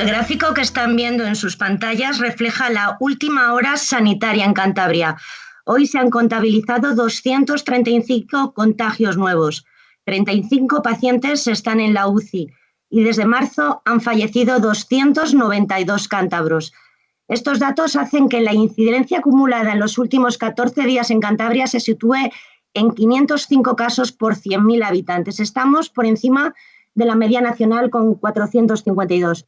El gráfico que están viendo en sus pantallas refleja la última hora sanitaria en Cantabria. Hoy se han contabilizado 235 contagios nuevos. 35 pacientes están en la UCI y desde marzo han fallecido 292 cántabros. Estos datos hacen que la incidencia acumulada en los últimos 14 días en Cantabria se sitúe en 505 casos por 100.000 habitantes. Estamos por encima de la media nacional con 452.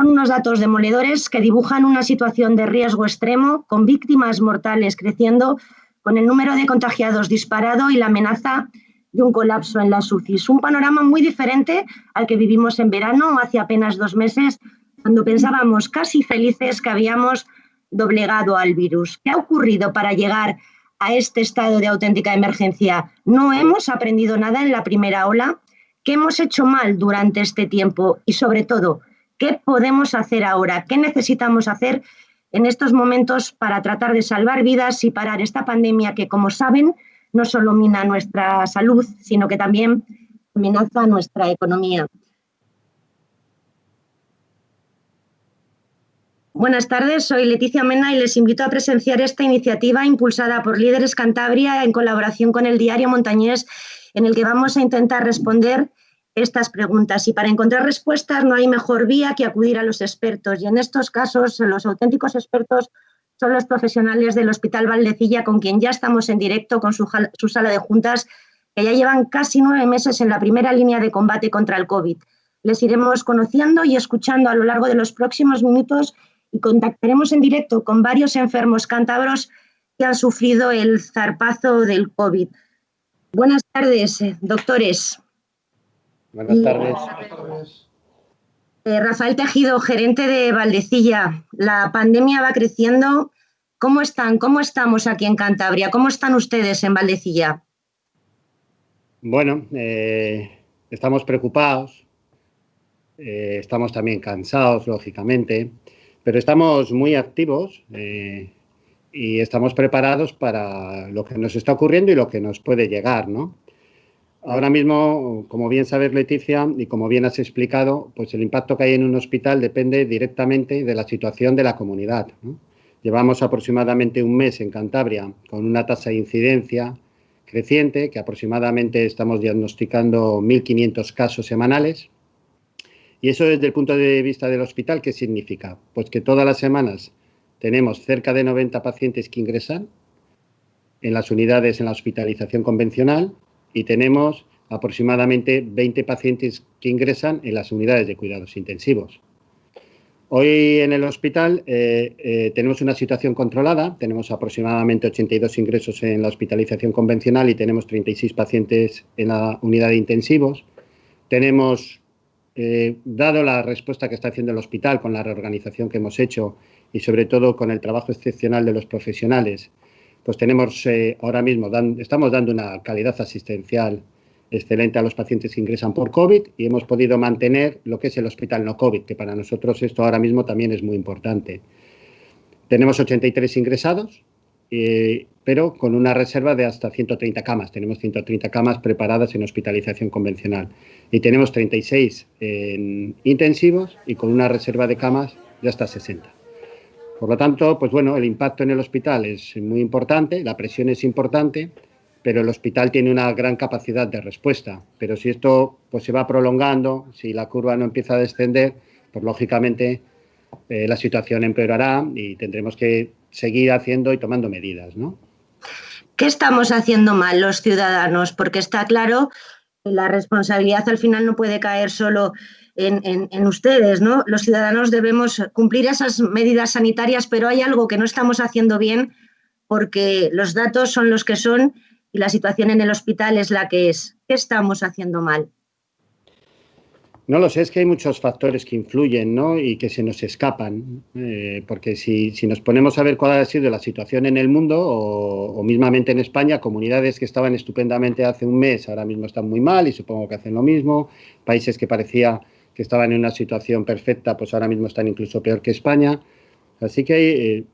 Son unos datos demoledores que dibujan una situación de riesgo extremo, con víctimas mortales creciendo, con el número de contagiados disparado y la amenaza de un colapso en las UCIs. Un panorama muy diferente al que vivimos en verano, hace apenas 2 meses, cuando pensábamos casi felices que habíamos doblegado al virus. ¿Qué ha ocurrido para llegar a este estado de auténtica emergencia? ¿No hemos aprendido nada en la primera ola? ¿Qué hemos hecho mal durante este tiempo? Y sobre todo, ¿qué podemos hacer ahora? ¿Qué necesitamos hacer en estos momentos para tratar de salvar vidas y parar esta pandemia que, como saben, no solo mina nuestra salud, sino que también amenaza nuestra economía? Buenas tardes, soy Leticia Mena y les invito a presenciar esta iniciativa impulsada por Líderes Cantabria en colaboración con el diario Montañés, en el que vamos a intentar responder estas preguntas. Y para encontrar respuestas no hay mejor vía que acudir a los expertos. Y en estos casos, los auténticos expertos son los profesionales del Hospital Valdecilla, con quien ya estamos en directo con su sala de juntas, que ya llevan casi 9 meses en la primera línea de combate contra el COVID. Les iremos conociendo y escuchando a lo largo de los próximos minutos y contactaremos en directo con varios enfermos cántabros que han sufrido el zarpazo del COVID. Buenas tardes, doctores. Buenas tardes. Rafael Tejido, gerente de Valdecilla. La pandemia va creciendo. ¿Cómo están? ¿Cómo estamos aquí en Cantabria? ¿Cómo están ustedes en Valdecilla? Bueno, estamos preocupados, estamos también cansados, lógicamente, pero estamos muy activos y estamos preparados para lo que nos está ocurriendo y lo que nos puede llegar, ¿no? Ahora mismo, como bien sabes, Leticia, y como bien has explicado, pues el impacto que hay en un hospital depende directamente de la situación de la comunidad, ¿no? Llevamos aproximadamente 1 mes en Cantabria con una tasa de incidencia creciente, que aproximadamente estamos diagnosticando 1.500 casos semanales. Y eso desde el punto de vista del hospital, ¿qué significa? Pues que todas las semanas tenemos cerca de 90 pacientes que ingresan en las unidades en la hospitalización convencional y tenemos aproximadamente 20 pacientes que ingresan en las unidades de cuidados intensivos. Hoy en el hospital tenemos una situación controlada, tenemos aproximadamente 82 ingresos en la hospitalización convencional y tenemos 36 pacientes en la unidad de intensivos. Tenemos, dado la respuesta que está haciendo el hospital con la reorganización que hemos hecho y sobre todo con el trabajo excepcional de los profesionales, pues tenemos ahora mismo, estamos dando una calidad asistencial excelente a los pacientes que ingresan por COVID y hemos podido mantener lo que es el hospital no COVID, que para nosotros esto ahora mismo también es muy importante. Tenemos 83 ingresados, pero con una reserva de hasta 130 camas. Tenemos 130 camas preparadas en hospitalización convencional y tenemos 36 en intensivos y con una reserva de camas de hasta 60. Por lo tanto, pues bueno, el impacto en el hospital es muy importante, la presión es importante, pero el hospital tiene una gran capacidad de respuesta. Pero si esto pues, se va prolongando, si la curva no empieza a descender, pues lógicamente la situación empeorará y tendremos que seguir haciendo y tomando medidas, ¿no? ¿Qué estamos haciendo mal los ciudadanos? Porque está claro que la responsabilidad al final no puede caer solo en ustedes, ¿no? Los ciudadanos debemos cumplir esas medidas sanitarias, pero hay algo que no estamos haciendo bien porque los datos son los que son y la situación en el hospital es la que es. ¿Qué estamos haciendo mal? No lo sé, es que hay muchos factores que influyen, ¿no? Y que se nos escapan, porque si nos ponemos a ver cuál ha sido la situación en el mundo o mismamente en España, comunidades que estaban estupendamente hace 1 mes ahora mismo están muy mal y supongo que hacen lo mismo, países que parecía que estaban en una situación perfecta, pues ahora mismo están incluso peor que España, así que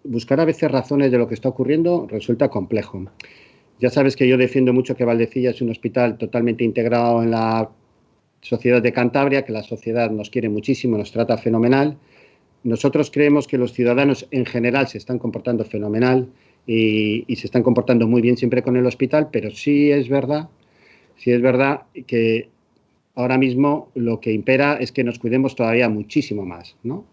buscar a veces razones de lo que está ocurriendo resulta complejo. Ya sabes que yo defiendo mucho que Valdecilla es un hospital totalmente integrado en la Sociedad de Cantabria, que la sociedad nos quiere muchísimo, nos trata fenomenal. Nosotros creemos que los ciudadanos en general se están comportando fenomenal y se están comportando muy bien siempre con el hospital, pero sí es verdad que ahora mismo lo que impera es que nos cuidemos todavía muchísimo más, ¿no?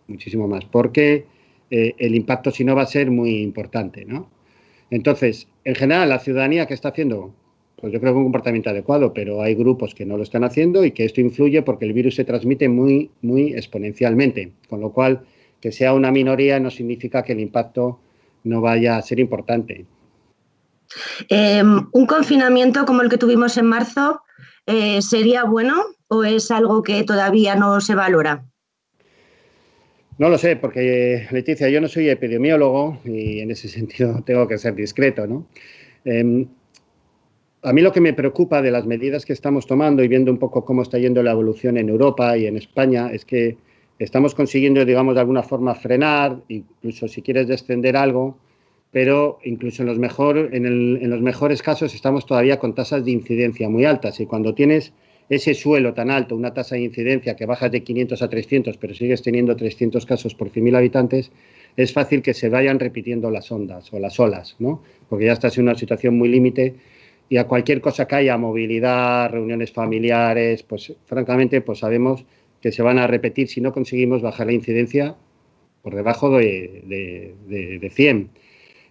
Muchísimo más, porque el impacto si no va a ser muy importante, ¿no? Entonces, en general, la ciudadanía que está haciendo, pues yo creo que un comportamiento adecuado, pero hay grupos que no lo están haciendo y que esto influye porque el virus se transmite muy, muy exponencialmente, con lo cual que sea una minoría no significa que el impacto no vaya a ser importante. ¿Un confinamiento como el que tuvimos en marzo sería bueno o es algo que todavía no se valora? No lo sé, porque, Leticia, yo no soy epidemiólogo y en ese sentido tengo que ser discreto, ¿no? A mí lo que me preocupa de las medidas que estamos tomando y viendo un poco cómo está yendo la evolución en Europa y en España es que estamos consiguiendo, digamos, de alguna forma frenar, incluso si quieres descender algo, pero incluso en los mejores casos estamos todavía con tasas de incidencia muy altas y cuando tienes ese suelo tan alto, una tasa de incidencia que bajas de 500 a 300, pero sigues teniendo 300 casos por 100.000 habitantes, es fácil que se vayan repitiendo las ondas o las olas, ¿no? Porque ya estás en una situación muy límite y a cualquier cosa que haya, movilidad, reuniones familiares, pues francamente pues sabemos que se van a repetir si no conseguimos bajar la incidencia por debajo de 100.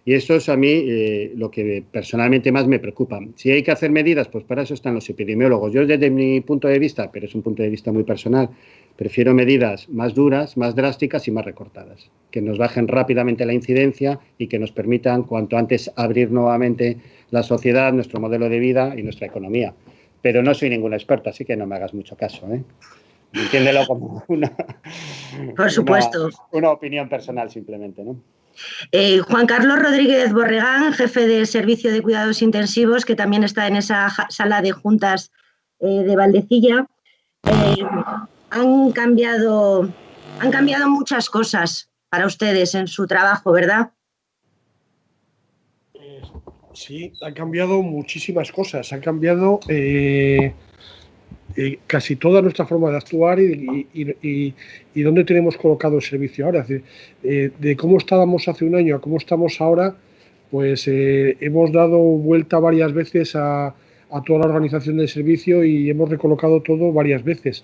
Y esto es a mí lo que personalmente más me preocupa. Si hay que hacer medidas, pues para eso están los epidemiólogos. Yo desde mi punto de vista, pero es un punto de vista muy personal, prefiero medidas más duras, más drásticas y más recortadas, que nos bajen rápidamente la incidencia y que nos permitan cuanto antes abrir nuevamente la sociedad, nuestro modelo de vida y nuestra economía. Pero no soy ningún experto, así que no me hagas mucho caso, ¿eh? Entiéndelo como Por supuesto. una opinión personal simplemente, ¿no? Juan Carlos Rodríguez Borregán, jefe de Servicio de Cuidados Intensivos, que también está en esa sala de juntas de Valdecilla. Han cambiado muchas cosas para ustedes en su trabajo, ¿verdad? Sí, han cambiado muchísimas cosas. Han cambiado casi toda nuestra forma de actuar y dónde tenemos colocado el servicio ahora. Es decir, de cómo estábamos hace un año a cómo estamos ahora, pues hemos dado vuelta varias veces a toda la organización del servicio y hemos recolocado todo varias veces.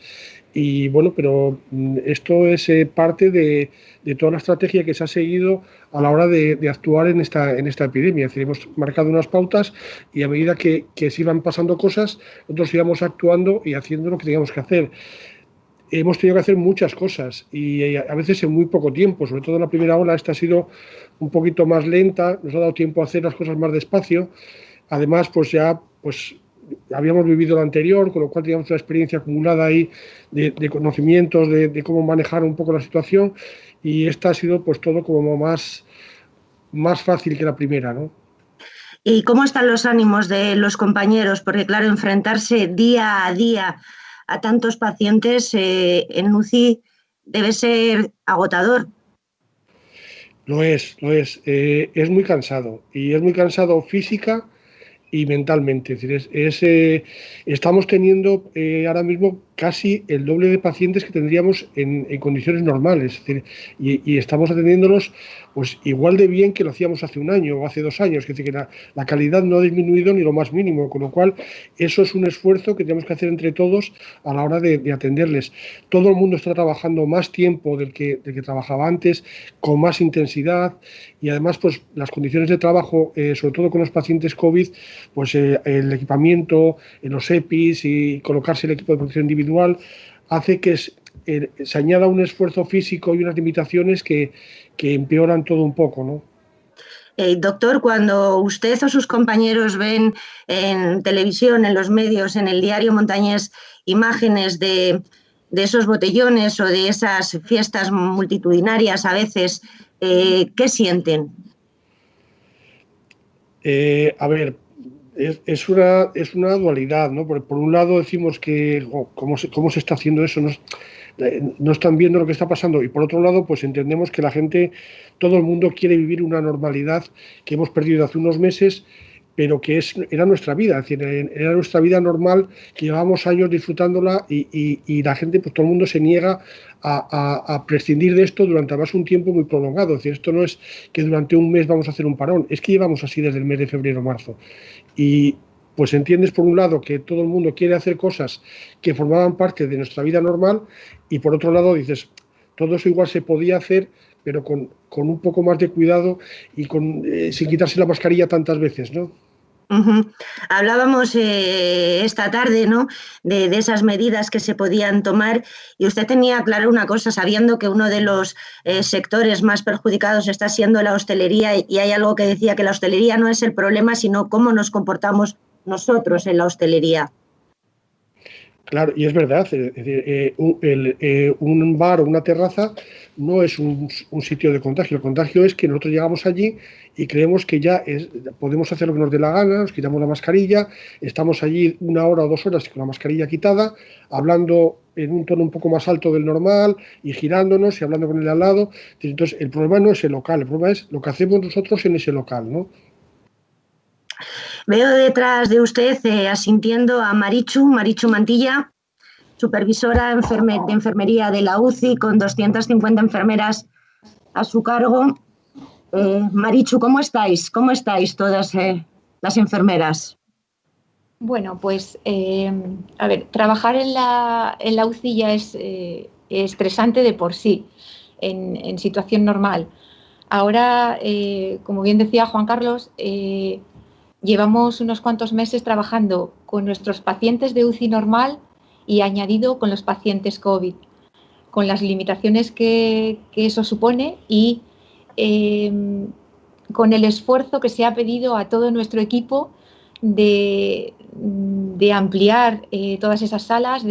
Y bueno, pero esto es parte de toda la estrategia que se ha seguido a la hora de actuar en esta epidemia. Es decir, hemos marcado unas pautas y a medida que se iban pasando cosas, nosotros íbamos actuando y haciendo lo que teníamos que hacer. Hemos tenido que hacer muchas cosas y a veces en muy poco tiempo, sobre todo en la primera ola. Esta ha sido un poquito más lenta, nos ha dado tiempo a hacer las cosas más despacio. Además, pues ya habíamos vivido lo anterior, con lo cual teníamos una experiencia acumulada ahí de conocimientos de cómo manejar un poco la situación, y esta ha sido pues todo como más fácil que la primera, ¿no? ¿Y cómo están los ánimos de los compañeros? Porque claro, enfrentarse día a día a tantos pacientes en UCI debe ser agotador. Lo es. Es muy cansado, y es muy cansado física y mentalmente. Es decir, estamos teniendo ahora mismo casi el doble de pacientes que tendríamos en condiciones normales. Es decir, y estamos atendiéndolos pues igual de bien que lo hacíamos hace un año o hace 2 años. Es decir, que la calidad no ha disminuido ni lo más mínimo, con lo cual eso es un esfuerzo que tenemos que hacer entre todos a la hora de atenderles. Todo el mundo está trabajando más tiempo del que trabajaba antes, con más intensidad, y además pues las condiciones de trabajo, sobre todo con los pacientes COVID, pues el equipamiento, los EPIs y colocarse el equipo de protección individual hace que se añada un esfuerzo físico y unas limitaciones que empeoran todo un poco, ¿no? Doctor, cuando usted o sus compañeros ven en televisión, en los medios, en el diario Montañés, imágenes de esos botellones o de esas fiestas multitudinarias a veces, ¿qué sienten? A ver, es una dualidad, ¿no? Por un lado decimos que ¿cómo se está haciendo eso? No están viendo lo que está pasando, y por otro lado pues entendemos que la gente, todo el mundo quiere vivir una normalidad que hemos perdido hace unos meses, pero que era nuestra vida, es decir, era nuestra vida normal, que llevábamos años disfrutándola y la gente, pues todo el mundo se niega a prescindir de esto durante además un tiempo muy prolongado. Es decir, esto no es que durante un mes vamos a hacer un parón, es que llevamos así desde el mes de febrero-marzo. Y pues entiendes por un lado que todo el mundo quiere hacer cosas que formaban parte de nuestra vida normal y por otro lado dices, todo eso igual se podía hacer, pero con un poco más de cuidado y sin quitarse la mascarilla tantas veces, ¿no? Hablábamos esta tarde, ¿no?, de esas medidas que se podían tomar, y usted tenía claro una cosa, sabiendo que uno de los sectores más perjudicados está siendo la hostelería, y hay algo que decía, que la hostelería no es el problema, sino cómo nos comportamos nosotros en la hostelería. Claro, y es verdad, es decir, un bar o una terraza no es un sitio de contagio. El contagio es que nosotros llegamos allí y creemos que ya podemos hacer lo que nos dé la gana, nos quitamos la mascarilla, estamos allí 1 hora o 2 horas con la mascarilla quitada, hablando en un tono un poco más alto del normal y girándonos y hablando con el de al lado. Entonces, el problema no es el local, el problema es lo que hacemos nosotros en ese local, ¿no? Veo detrás de usted asintiendo a Marichu Mantilla, supervisora de enfermería de la UCI, con 250 enfermeras a su cargo. Marichu, ¿cómo estáis? ¿Cómo estáis todas las enfermeras? Bueno, pues, a ver, trabajar en la UCI ya es estresante de por sí, en situación normal. Ahora, como bien decía Juan Carlos, llevamos unos cuantos meses trabajando con nuestros pacientes de UCI normal y añadido con los pacientes COVID, con las limitaciones que eso supone y con el esfuerzo que se ha pedido a todo nuestro equipo de ampliar todas esas salas.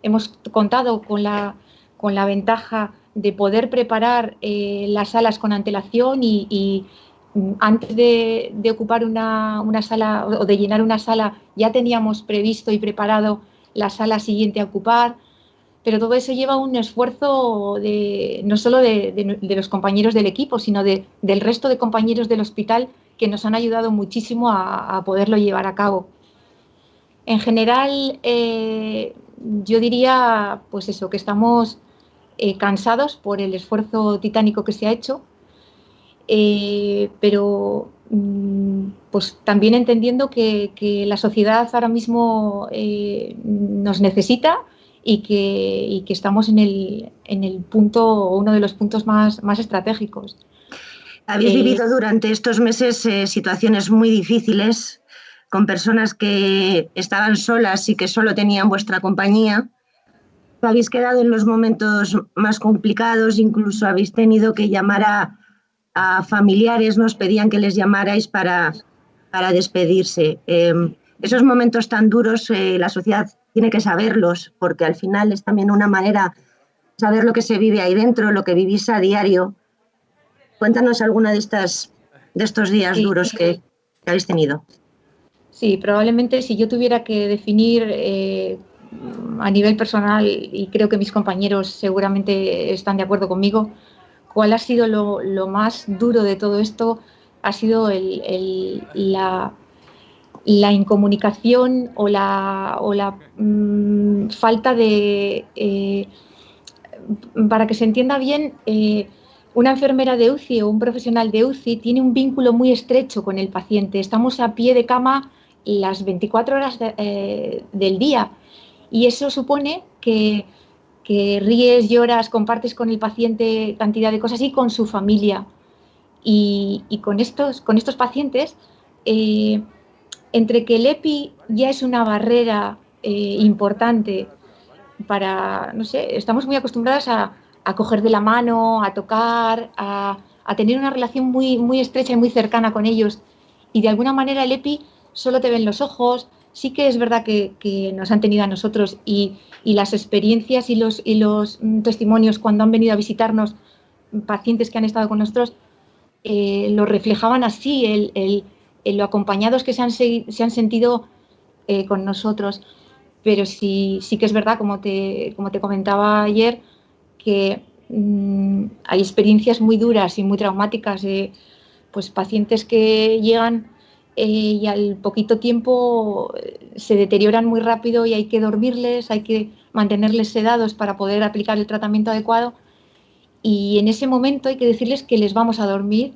Hemos contado con la ventaja de poder preparar las salas con antelación y antes de ocupar una sala o de llenar una sala ya teníamos previsto y preparado la sala siguiente a ocupar, pero todo eso lleva un esfuerzo no solo de los compañeros del equipo, sino del resto de compañeros del hospital que nos han ayudado muchísimo a poderlo llevar a cabo. En general, yo diría pues eso, que estamos cansados por el esfuerzo titánico que se ha hecho, pero pues también entendiendo que la sociedad ahora mismo nos necesita y que estamos en el punto, uno de los puntos más estratégicos. Habéis vivido durante estos meses situaciones muy difíciles, con personas que estaban solas y que solo tenían vuestra compañía. Habéis quedado en los momentos más complicados, incluso habéis tenido que llamar a familiares, nos pedían que les llamarais para despedirse. Esos momentos tan duros la sociedad tiene que saberlos, porque al final es también una manera de saber lo que se vive ahí dentro, lo que vivís a diario. Cuéntanos alguna de estos días duros que habéis tenido. Sí, probablemente si yo tuviera que definir a nivel personal, y creo que mis compañeros seguramente están de acuerdo conmigo, cuál ha sido lo más duro de todo esto, ha sido la incomunicación o la falta de... para que se entienda bien, una enfermera de UCI o un profesional de UCI tiene un vínculo muy estrecho con el paciente. Estamos a pie de cama las 24 horas del día y eso supone que ríes, lloras, compartes con el paciente cantidad de cosas y con su familia. Y con estos pacientes, entre que el EPI ya es una barrera importante para, no sé, estamos muy acostumbradas a coger de la mano, a tocar, a tener una relación muy estrecha y muy cercana con ellos. Y de alguna manera el EPI solo te ven los ojos. Sí que es verdad que nos han tenido a nosotros y las experiencias y los testimonios cuando han venido a visitarnos, pacientes que han estado con nosotros, lo reflejaban así, lo acompañados que se han sentido con nosotros. Pero sí que es verdad, como te comentaba ayer, que hay experiencias muy duras y muy traumáticas de pues, pacientes que llegan y al poquito tiempo se deterioran muy rápido y hay que dormirles, hay que mantenerles sedados para poder aplicar el tratamiento adecuado. Y en ese momento hay que decirles que les vamos a dormir.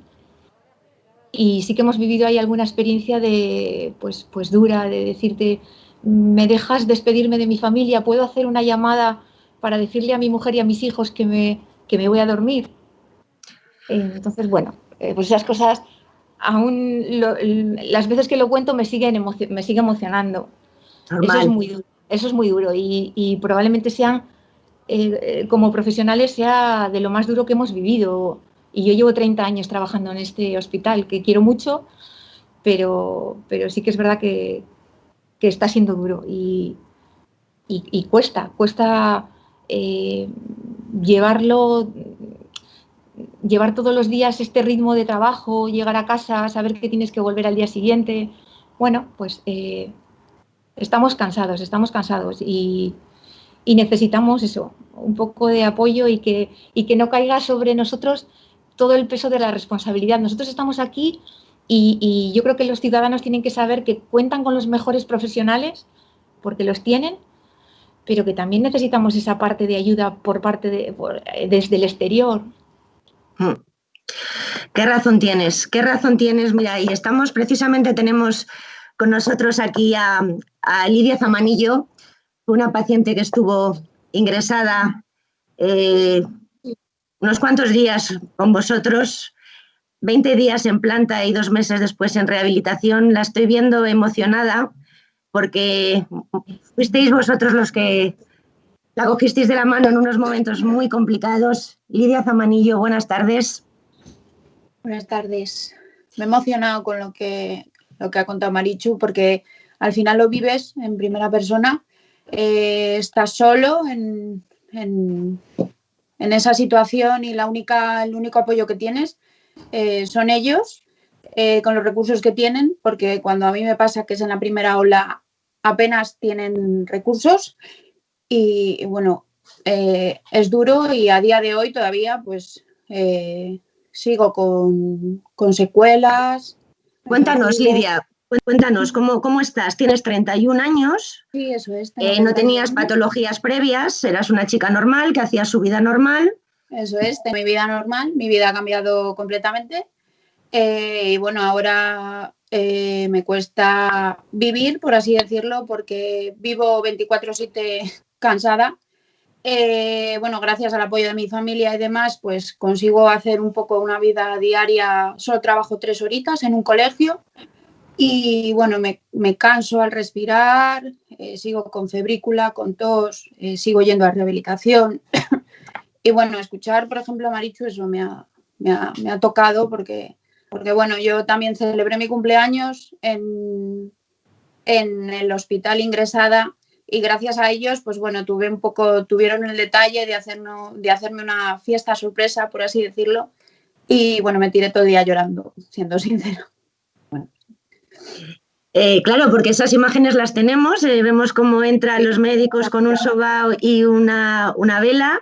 Y sí que hemos vivido ahí alguna experiencia de, pues dura, de decirte, ¿me dejas despedirme de mi familia? ¿Puedo hacer una llamada para decirle a mi mujer y a mis hijos que me voy a dormir? Entonces, bueno, pues esas cosas, aún las veces que lo cuento me sigue emocionando. Normal. Eso es muy duro y probablemente sean, como profesionales, sea de lo más duro que hemos vivido. Y yo llevo 30 años trabajando en este hospital, que quiero mucho, pero sí que es verdad que está siendo duro y cuesta llevar todos los días este ritmo de trabajo, llegar a casa, saber que tienes que volver al día siguiente. Bueno, pues estamos cansados y necesitamos eso, un poco de apoyo y que no caiga sobre nosotros todo el peso de la responsabilidad. Nosotros estamos aquí y yo creo que los ciudadanos tienen que saber que cuentan con los mejores profesionales, porque los tienen, pero que también necesitamos esa parte de ayuda desde el exterior. ¿Qué razón tienes? ¿Qué razón tienes? Mira, y tenemos con nosotros aquí a Lidia Zamanillo, una paciente que estuvo ingresada unos cuantos días con vosotros, 20 días en planta y 2 meses después en rehabilitación. La estoy viendo emocionada porque fuisteis vosotros los que la cogisteis de la mano en unos momentos muy complicados. Lidia Zamanillo, buenas tardes. Buenas tardes. Me he emocionado con lo que ha contado Marichu, porque al final lo vives en primera persona. Estás solo en esa situación y el único apoyo que tienes son ellos, con los recursos que tienen, porque cuando a mí me pasa que es en la primera ola apenas tienen recursos y bueno, es duro y a día de hoy todavía pues sigo con secuelas. Cuéntanos, Lidia, cuéntanos, ¿cómo estás? Tienes 31 años, sí, eso es, no tenías patologías previas, eras una chica normal que hacía su vida normal. Eso es, mi vida normal, mi vida ha cambiado completamente y bueno, ahora me cuesta vivir, por así decirlo, porque vivo 24/7 cansada. Bueno, gracias al apoyo de mi familia y demás, pues consigo hacer un poco una vida diaria. Solo trabajo 3 horitas en un colegio y bueno, me canso al respirar, sigo con febrícula, con tos, sigo yendo a rehabilitación. Y bueno, escuchar, por ejemplo, a Marichu, eso me ha tocado porque bueno, yo también celebré mi cumpleaños en el hospital ingresada. Y gracias a ellos, pues bueno, tuvieron el detalle de hacerme una fiesta sorpresa, por así decirlo. Y bueno, me tiré todo el día llorando, siendo sincero. Bueno. Claro, porque esas imágenes las tenemos, vemos cómo entran los médicos con un sobao y una vela.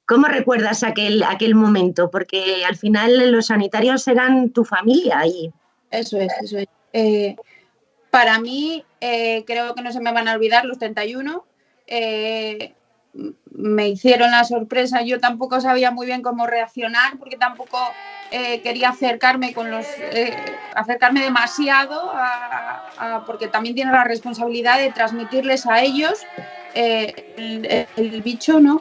¿Cómo recuerdas aquel momento? Porque al final los sanitarios eran tu familia. Eso es. Para mí, creo que no se me van a olvidar los 31. Me hicieron la sorpresa. Yo tampoco sabía muy bien cómo reaccionar, porque tampoco quería acercarme demasiado, porque también tiene la responsabilidad de transmitirles a ellos el bicho, ¿no?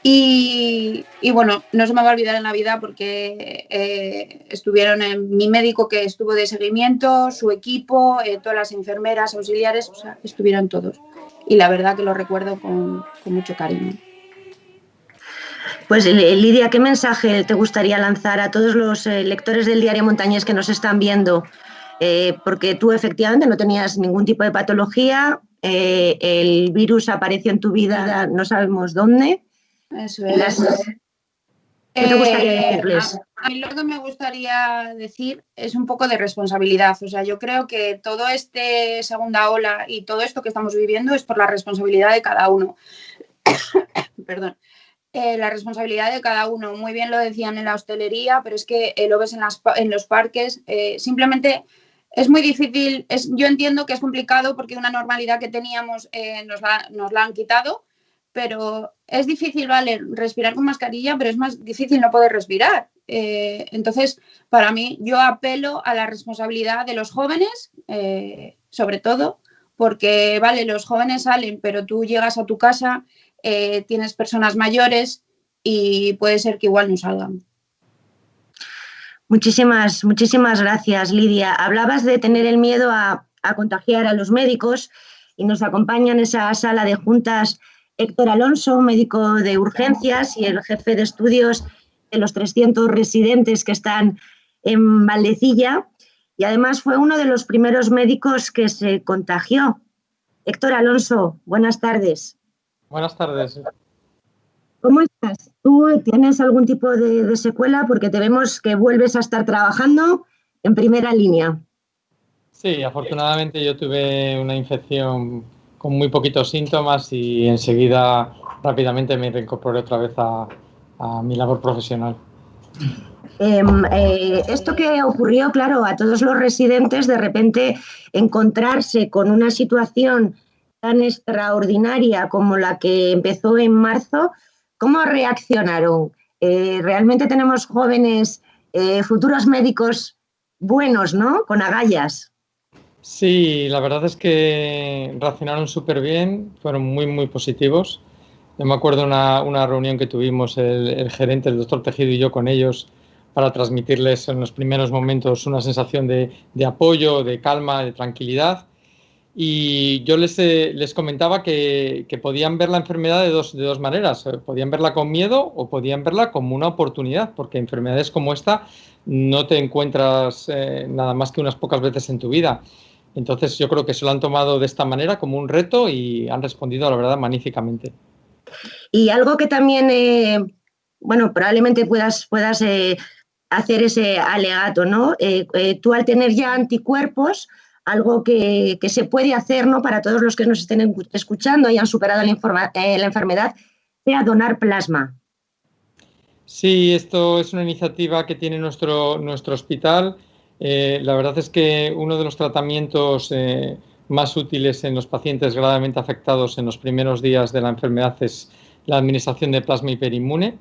Y bueno, no se me va a olvidar en la vida porque estuvieron mi médico que estuvo de seguimiento, su equipo, todas las enfermeras, auxiliares, o sea, estuvieron todos. Y la verdad que lo recuerdo con mucho cariño. Pues Lidia, ¿qué mensaje te gustaría lanzar a todos los lectores del Diario Montañés que nos están viendo? Porque tú efectivamente no tenías ningún tipo de patología, el virus apareció en tu vida, no sabemos dónde. Eso es. ¿Qué te gustaría decirles? A mí lo que me gustaría decir es un poco de responsabilidad. O sea, yo creo que todo este segunda ola y todo esto que estamos viviendo es por la responsabilidad de cada uno. Perdón. la responsabilidad de cada uno. Muy bien lo decían en la hostelería, pero es que lo ves en los parques. Simplemente es muy difícil. Yo entiendo que es complicado porque una normalidad que teníamos nos la han quitado, pero es difícil, vale, respirar con mascarilla, pero es más difícil no poder respirar. Entonces, para mí, yo apelo a la responsabilidad de los jóvenes, sobre todo, porque, vale, los jóvenes salen, pero tú llegas a tu casa, tienes personas mayores y puede ser que igual no salgan. Muchísimas gracias, Lidia. Hablabas de tener el miedo a contagiar a los médicos y nos acompaña en esa sala de juntas Héctor Alonso, médico de urgencias y el jefe de estudios de los 300 residentes que están en Valdecilla, y además fue uno de los primeros médicos que se contagió. Héctor Alonso, buenas tardes. Buenas tardes. ¿Cómo estás? ¿Tú tienes algún tipo de secuela? Porque te vemos que vuelves a estar trabajando en primera línea. Sí, afortunadamente yo tuve una infección con muy poquitos síntomas y enseguida rápidamente me reincorporé otra vez a mi labor profesional. Esto que ocurrió, claro, a todos los residentes, de repente encontrarse con una situación tan extraordinaria como la que empezó en marzo, ¿cómo reaccionaron? Realmente tenemos jóvenes, futuros médicos buenos, ¿no? Con agallas. Sí, la verdad es que reaccionaron súper bien, fueron muy, muy positivos. Yo me acuerdo una reunión que tuvimos el gerente, el doctor Tejido y yo con ellos para transmitirles en los primeros momentos una sensación de apoyo, de calma, de tranquilidad. Y yo les comentaba que podían ver la enfermedad de dos maneras. Podían verla con miedo o podían verla como una oportunidad, porque enfermedades como esta no te encuentras nada más que unas pocas veces en tu vida. Entonces yo creo que se lo han tomado de esta manera como un reto y han respondido, la verdad, magníficamente. Y algo que también, bueno, probablemente puedas hacer ese alegato, ¿no? Tú al tener ya anticuerpos, algo que se puede hacer, ¿no? Para todos los que nos estén escuchando y han superado la enfermedad, sea donar plasma. Sí, esto es una iniciativa que tiene nuestro hospital. La verdad es que uno de los tratamientos más útiles en los pacientes gravemente afectados en los primeros días de la enfermedad es la administración de plasma hiperinmune.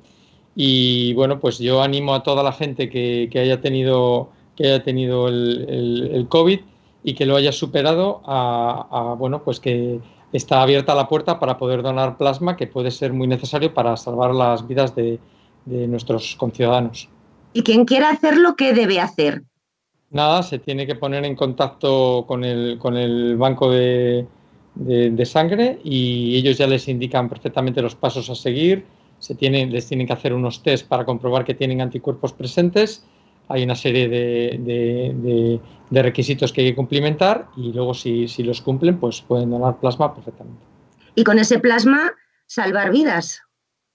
Y bueno, pues yo animo a toda la gente que haya tenido el COVID y que lo haya superado bueno, pues que está abierta la puerta para poder donar plasma, que puede ser muy necesario para salvar las vidas de nuestros conciudadanos. Y quien quiera hacerlo, ¿qué debe hacer? Nada, se tiene que poner en contacto con el banco de sangre y ellos ya les indican perfectamente los pasos a seguir. Les tienen que hacer unos test para comprobar que tienen anticuerpos presentes. Hay una serie de requisitos que hay que cumplimentar y luego si los cumplen, pues pueden donar plasma perfectamente. Y con ese plasma salvar vidas.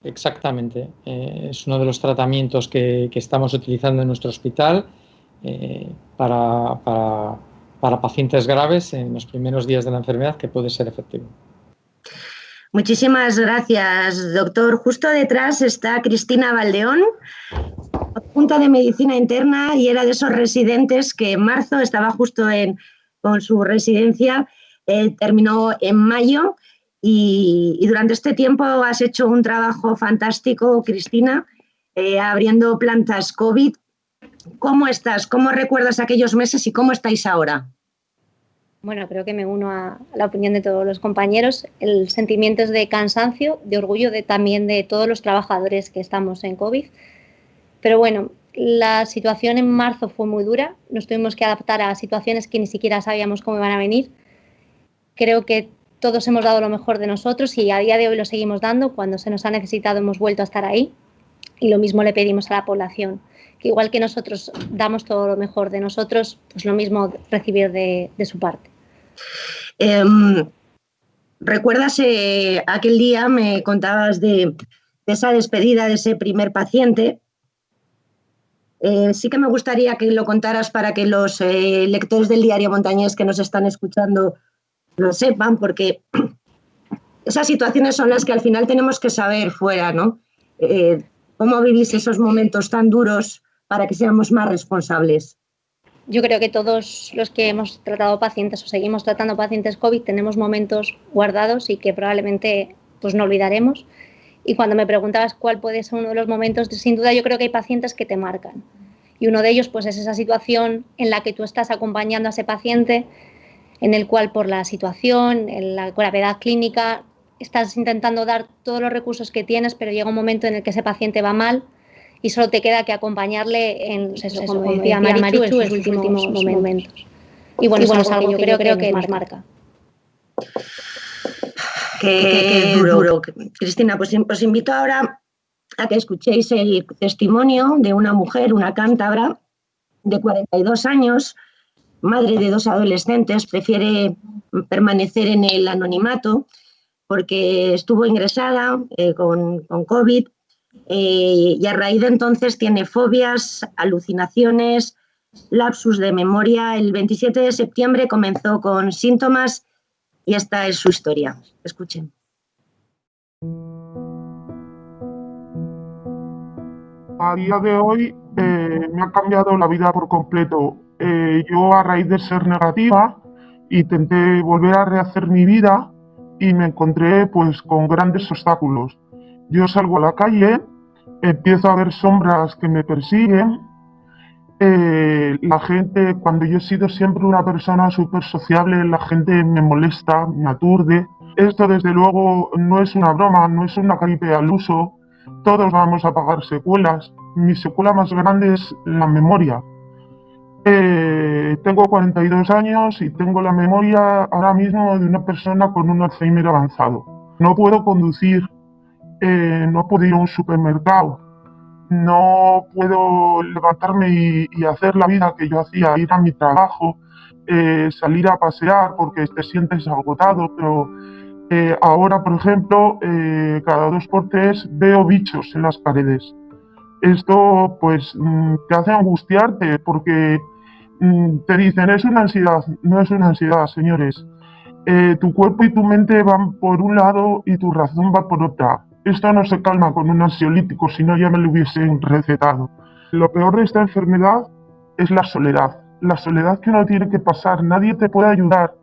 Exactamente. Es uno de los tratamientos que estamos utilizando en nuestro hospital para pacientes graves en los primeros días de la enfermedad, que puede ser efectivo. Muchísimas gracias, doctor. Justo detrás está Cristina Valdeón, adjunta de Medicina Interna, y era de esos residentes que en marzo estaba justo con su residencia, terminó en mayo. Y durante este tiempo has hecho un trabajo fantástico, Cristina, abriendo plantas COVID. ¿Cómo estás? ¿Cómo recuerdas aquellos meses y cómo estáis ahora? Bueno, creo que me uno a la opinión de todos los compañeros. El sentimiento es de cansancio, de orgullo también de todos los trabajadores que estamos en COVID. Pero bueno, la situación en marzo fue muy dura. Nos tuvimos que adaptar a situaciones que ni siquiera sabíamos cómo iban a venir. Creo que todos hemos dado lo mejor de nosotros y a día de hoy lo seguimos dando. Cuando se nos ha necesitado hemos vuelto a estar ahí, y lo mismo le pedimos a la población, que igual que nosotros damos todo lo mejor de nosotros, pues lo mismo recibir de su parte. ¿Recuerdas aquel día me contabas de esa despedida de ese primer paciente? Sí que me gustaría que lo contaras para que los lectores del Diario Montañés que nos están escuchando lo sepan, porque esas situaciones son las que al final tenemos que saber fuera, ¿no? ¿Cómo vivís esos momentos tan duros para que seamos más responsables? Yo creo que todos los que hemos tratado pacientes o seguimos tratando pacientes COVID tenemos momentos guardados y que probablemente pues no olvidaremos. Y cuando me preguntabas cuál puede ser uno de los momentos, sin duda yo creo que hay pacientes que te marcan. Y uno de ellos pues es esa situación en la que tú estás acompañando a ese paciente, en el cual por la situación, en la gravedad clínica, estás intentando dar todos los recursos que tienes, pero llega un momento en el que ese paciente va mal y solo te queda que acompañarle en, pues eso, como decía Marichu, en sus últimos momentos. Y bueno, eso es algo que yo creo que nos marca. Qué duro. Cristina, pues os invito ahora a que escuchéis el testimonio de una mujer, una cántabra de 42 años, madre de 2 adolescentes, prefiere permanecer en el anonimato porque estuvo ingresada con COVID y a raíz de entonces tiene fobias, alucinaciones, lapsus de memoria. El 27 de septiembre comenzó con síntomas y esta es su historia. Escuchen. A día de hoy me ha cambiado la vida por completo. Yo a raíz de ser negativa intenté volver a rehacer mi vida y me encontré pues con grandes obstáculos. Yo salgo a la calle, empiezo a ver sombras que me persiguen. La gente, cuando yo he sido siempre una persona súper sociable, la gente me molesta, me aturde. Esto desde luego no es una broma, no es una gripe al uso. Todos vamos a pagar secuelas. Mi secuela más grande es la memoria. Tengo 42 años y tengo la memoria ahora mismo de una persona con un Alzheimer avanzado. No puedo conducir, no puedo ir a un supermercado, no puedo levantarme y hacer la vida que yo hacía, ir a mi trabajo, salir a pasear porque te sientes agotado, pero ahora, por ejemplo, cada 2 por 3 veo bichos en las paredes. Esto pues te hace angustiarte porque te dicen es una ansiedad. No es una ansiedad, señores. Tu cuerpo y tu mente van por un lado y tu razón va por otra. Esto no se calma con un ansiolítico, si no ya me lo hubiesen recetado. Lo peor de esta enfermedad es la soledad. La soledad que uno tiene que pasar, nadie te puede ayudar.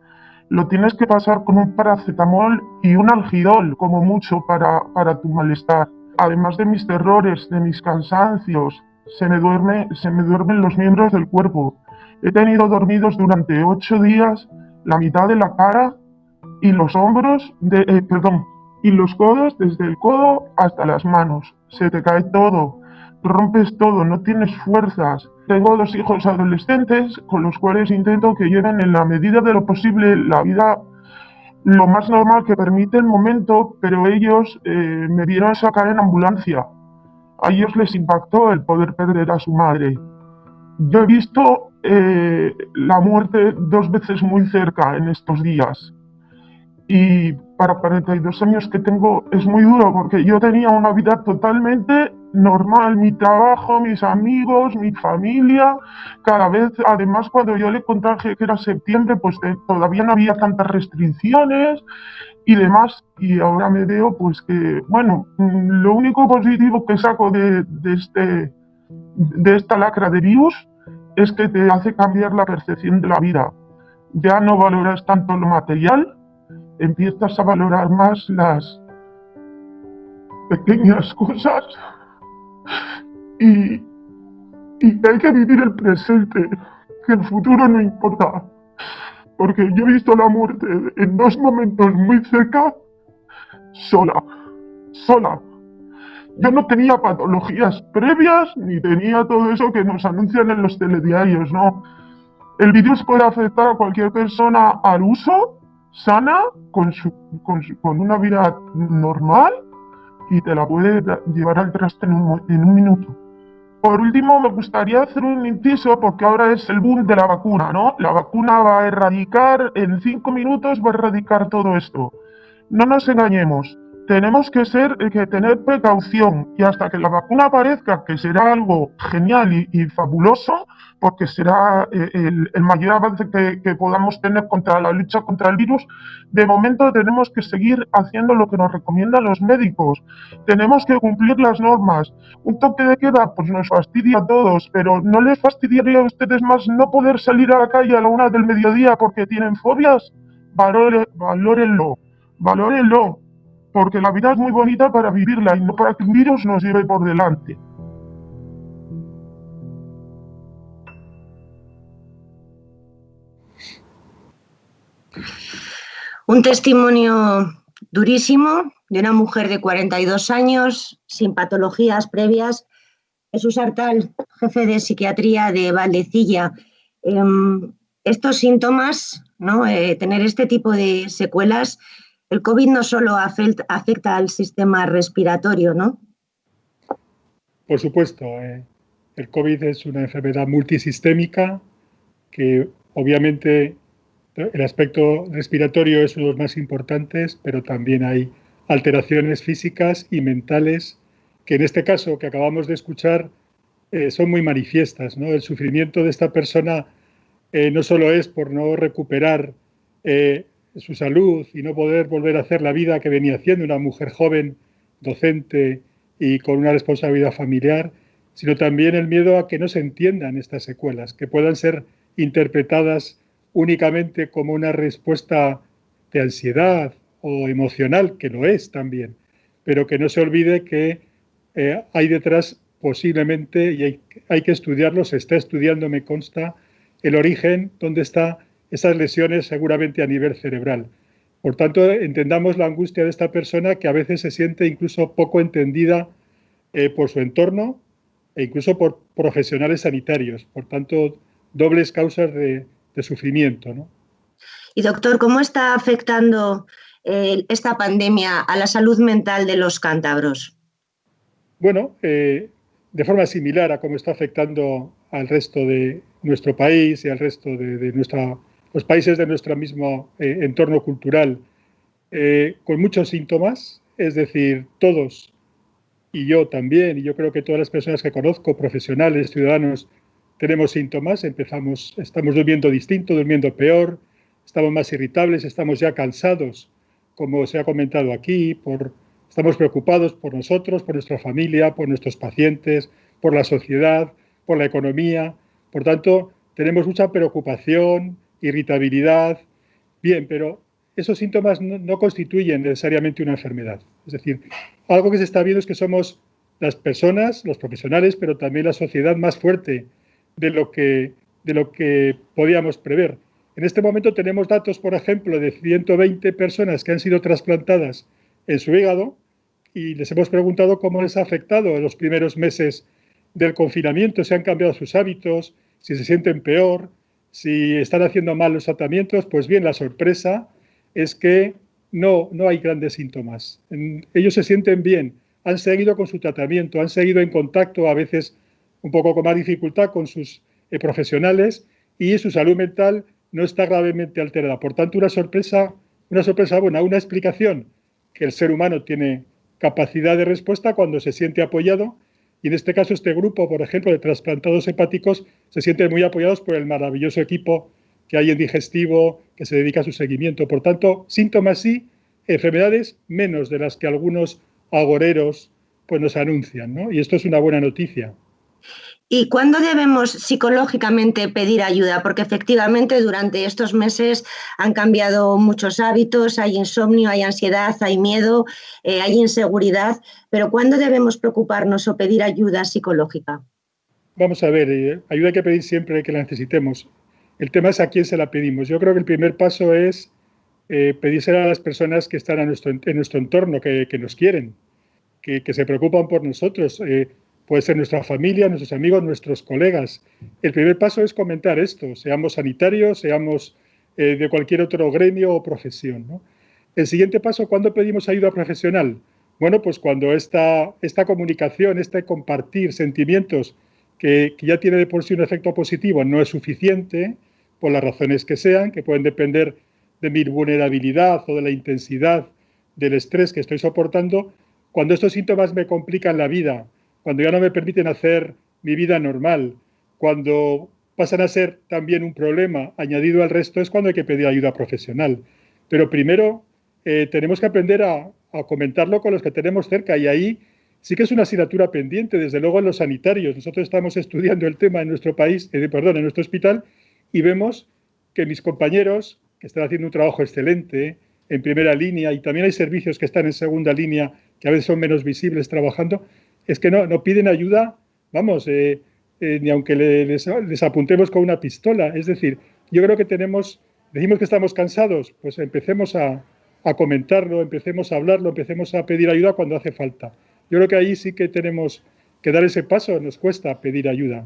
Lo tienes que pasar con un paracetamol y un algidol, como mucho, para tu malestar. Además de mis terrores, de mis cansancios, se me duermen los miembros del cuerpo. He tenido dormidos durante 8 días la mitad de la cara y los hombros, y los codos, desde el codo hasta las manos. Se te cae todo, rompes todo, no tienes fuerzas. Tengo 2 hijos adolescentes con los cuales intento que lleven en la medida de lo posible la vida lo más normal que permite el momento, pero ellos me vieron sacar en ambulancia. A ellos les impactó el poder perder a su madre. Yo he visto la muerte 2 veces muy cerca en estos días. Y para 42 años que tengo es muy duro porque yo tenía una vida totalmente normal, mi trabajo, mis amigos, mi familia. Cada vez, además, cuando yo le contagié que era septiembre, pues todavía no había tantas restricciones y demás. Y ahora me veo pues que, bueno, lo único positivo que saco de esta lacra de virus es que te hace cambiar la percepción de la vida. Ya no valoras tanto lo material, empiezas a valorar más las pequeñas cosas y hay que vivir el presente, que el futuro no importa, porque yo he visto la muerte en 2 momentos muy cerca, sola. Yo no tenía patologías previas ni tenía todo eso que nos anuncian en los telediarios, no. El virus puede afectar a cualquier persona al uso, sana, con una vida normal y te la puede llevar al traste en un minuto. Por último, me gustaría hacer un inciso porque ahora es el boom de la vacuna, ¿no? La vacuna va a erradicar, en 5 minutos va a erradicar todo esto. No nos engañemos, tenemos que tener precaución y hasta que la vacuna aparezca, que será algo genial y fabuloso, porque será el mayor avance que podamos tener contra la lucha contra el virus. De momento tenemos que seguir haciendo lo que nos recomiendan los médicos. Tenemos que cumplir las normas. Un toque de queda pues nos fastidia a todos, pero ¿no les fastidiaría a ustedes más no poder salir a la calle a la 1 del mediodía porque tienen fobias? Valórenlo, porque la vida es muy bonita para vivirla y no para que un virus nos lleve por delante. Un testimonio durísimo de una mujer de 42 años, sin patologías previas. Jesús Artal, jefe de psiquiatría de Valdecilla. Estos síntomas, ¿no? Tener este tipo de secuelas, el COVID no solo afecta al sistema respiratorio, ¿no? Por supuesto, el COVID es una enfermedad multisistémica que obviamente el aspecto respiratorio es uno de los más importantes, pero también hay alteraciones físicas y mentales que en este caso que acabamos de escuchar son muy manifiestas, ¿no? El sufrimiento de esta persona no solo es por no recuperar su salud y no poder volver a hacer la vida que venía haciendo una mujer joven, docente y con una responsabilidad familiar, sino también el miedo a que no se entiendan estas secuelas, que puedan ser interpretadas únicamente como una respuesta de ansiedad o emocional, que lo es también, pero que no se olvide que hay detrás posiblemente, y hay que estudiarlo, se está estudiando, me consta, el origen, dónde están esas lesiones seguramente a nivel cerebral. Por tanto, entendamos la angustia de esta persona que a veces se siente incluso poco entendida por su entorno e incluso por profesionales sanitarios. Por tanto, dobles causas de sufrimiento, ¿no? Y doctor, ¿cómo está afectando esta pandemia a la salud mental de los cántabros? Bueno, de forma similar a cómo está afectando al resto de nuestro país y al resto de los países de nuestro mismo entorno cultural, con muchos síntomas, es decir, todos, y yo también, y yo creo que todas las personas que conozco, profesionales, ciudadanos, tenemos síntomas, estamos durmiendo distinto, durmiendo peor, estamos más irritables, estamos ya cansados, como se ha comentado aquí, estamos preocupados por nosotros, por nuestra familia, por nuestros pacientes, por la sociedad, por la economía. Por tanto, tenemos mucha preocupación, irritabilidad. Bien, pero esos síntomas no constituyen necesariamente una enfermedad. Es decir, algo que se está viendo es que somos las personas, los profesionales, pero también la sociedad más fuerte de lo que podíamos prever. En este momento tenemos datos, por ejemplo, de 120 personas que han sido trasplantadas en su hígado y les hemos preguntado cómo les ha afectado en los primeros meses del confinamiento, si han cambiado sus hábitos, si se sienten peor, si están haciendo mal los tratamientos. Pues bien, la sorpresa es que no hay grandes síntomas. Ellos se sienten bien, han seguido con su tratamiento, han seguido en contacto, a veces un poco con más dificultad, con sus profesionales, y su salud mental no está gravemente alterada. Por tanto, una sorpresa buena, una explicación que el ser humano tiene capacidad de respuesta cuando se siente apoyado, y en este caso este grupo, por ejemplo, de trasplantados hepáticos, se sienten muy apoyados por el maravilloso equipo que hay en Digestivo, que se dedica a su seguimiento. Por tanto, síntomas sí, enfermedades menos de las que algunos agoreros pues nos anuncian, ¿no? Y esto es una buena noticia. ¿Y cuándo debemos psicológicamente pedir ayuda? Porque efectivamente durante estos meses han cambiado muchos hábitos, hay insomnio, hay ansiedad, hay miedo, hay inseguridad, pero ¿cuándo debemos preocuparnos o pedir ayuda psicológica? Vamos a ver, ayuda hay que pedir siempre que la necesitemos. El tema es a quién se la pedimos. Yo creo que el primer paso es pedírsela a las personas que están en nuestro entorno, que nos quieren, que se preocupan por nosotros. Puede ser nuestra familia, nuestros amigos, nuestros colegas. El primer paso es comentar esto, seamos sanitarios, seamos de cualquier otro gremio o profesión, ¿no? El siguiente paso, ¿cuándo pedimos ayuda profesional? Bueno, pues cuando esta comunicación, este compartir sentimientos que ya tiene de por sí un efecto positivo, no es suficiente, por las razones que sean, que pueden depender de mi vulnerabilidad o de la intensidad del estrés que estoy soportando. Cuando estos síntomas me complican la vida, cuando ya no me permiten hacer mi vida normal, cuando pasan a ser también un problema añadido al resto es cuando hay que pedir ayuda profesional. Pero primero tenemos que aprender a comentarlo con los que tenemos cerca, y ahí sí que es una asignatura pendiente, desde luego en los sanitarios. Nosotros estamos estudiando el tema en nuestro país, en nuestro hospital, y vemos que mis compañeros, que están haciendo un trabajo excelente en primera línea, y también hay servicios que están en segunda línea, que a veces son menos visibles trabajando, es que no piden ayuda, vamos, ni aunque les apuntemos con una pistola. Es decir, yo creo que decimos que estamos cansados, pues empecemos a comentarlo, empecemos a hablarlo, empecemos a pedir ayuda cuando hace falta. Yo creo que ahí sí que tenemos que dar ese paso, nos cuesta pedir ayuda.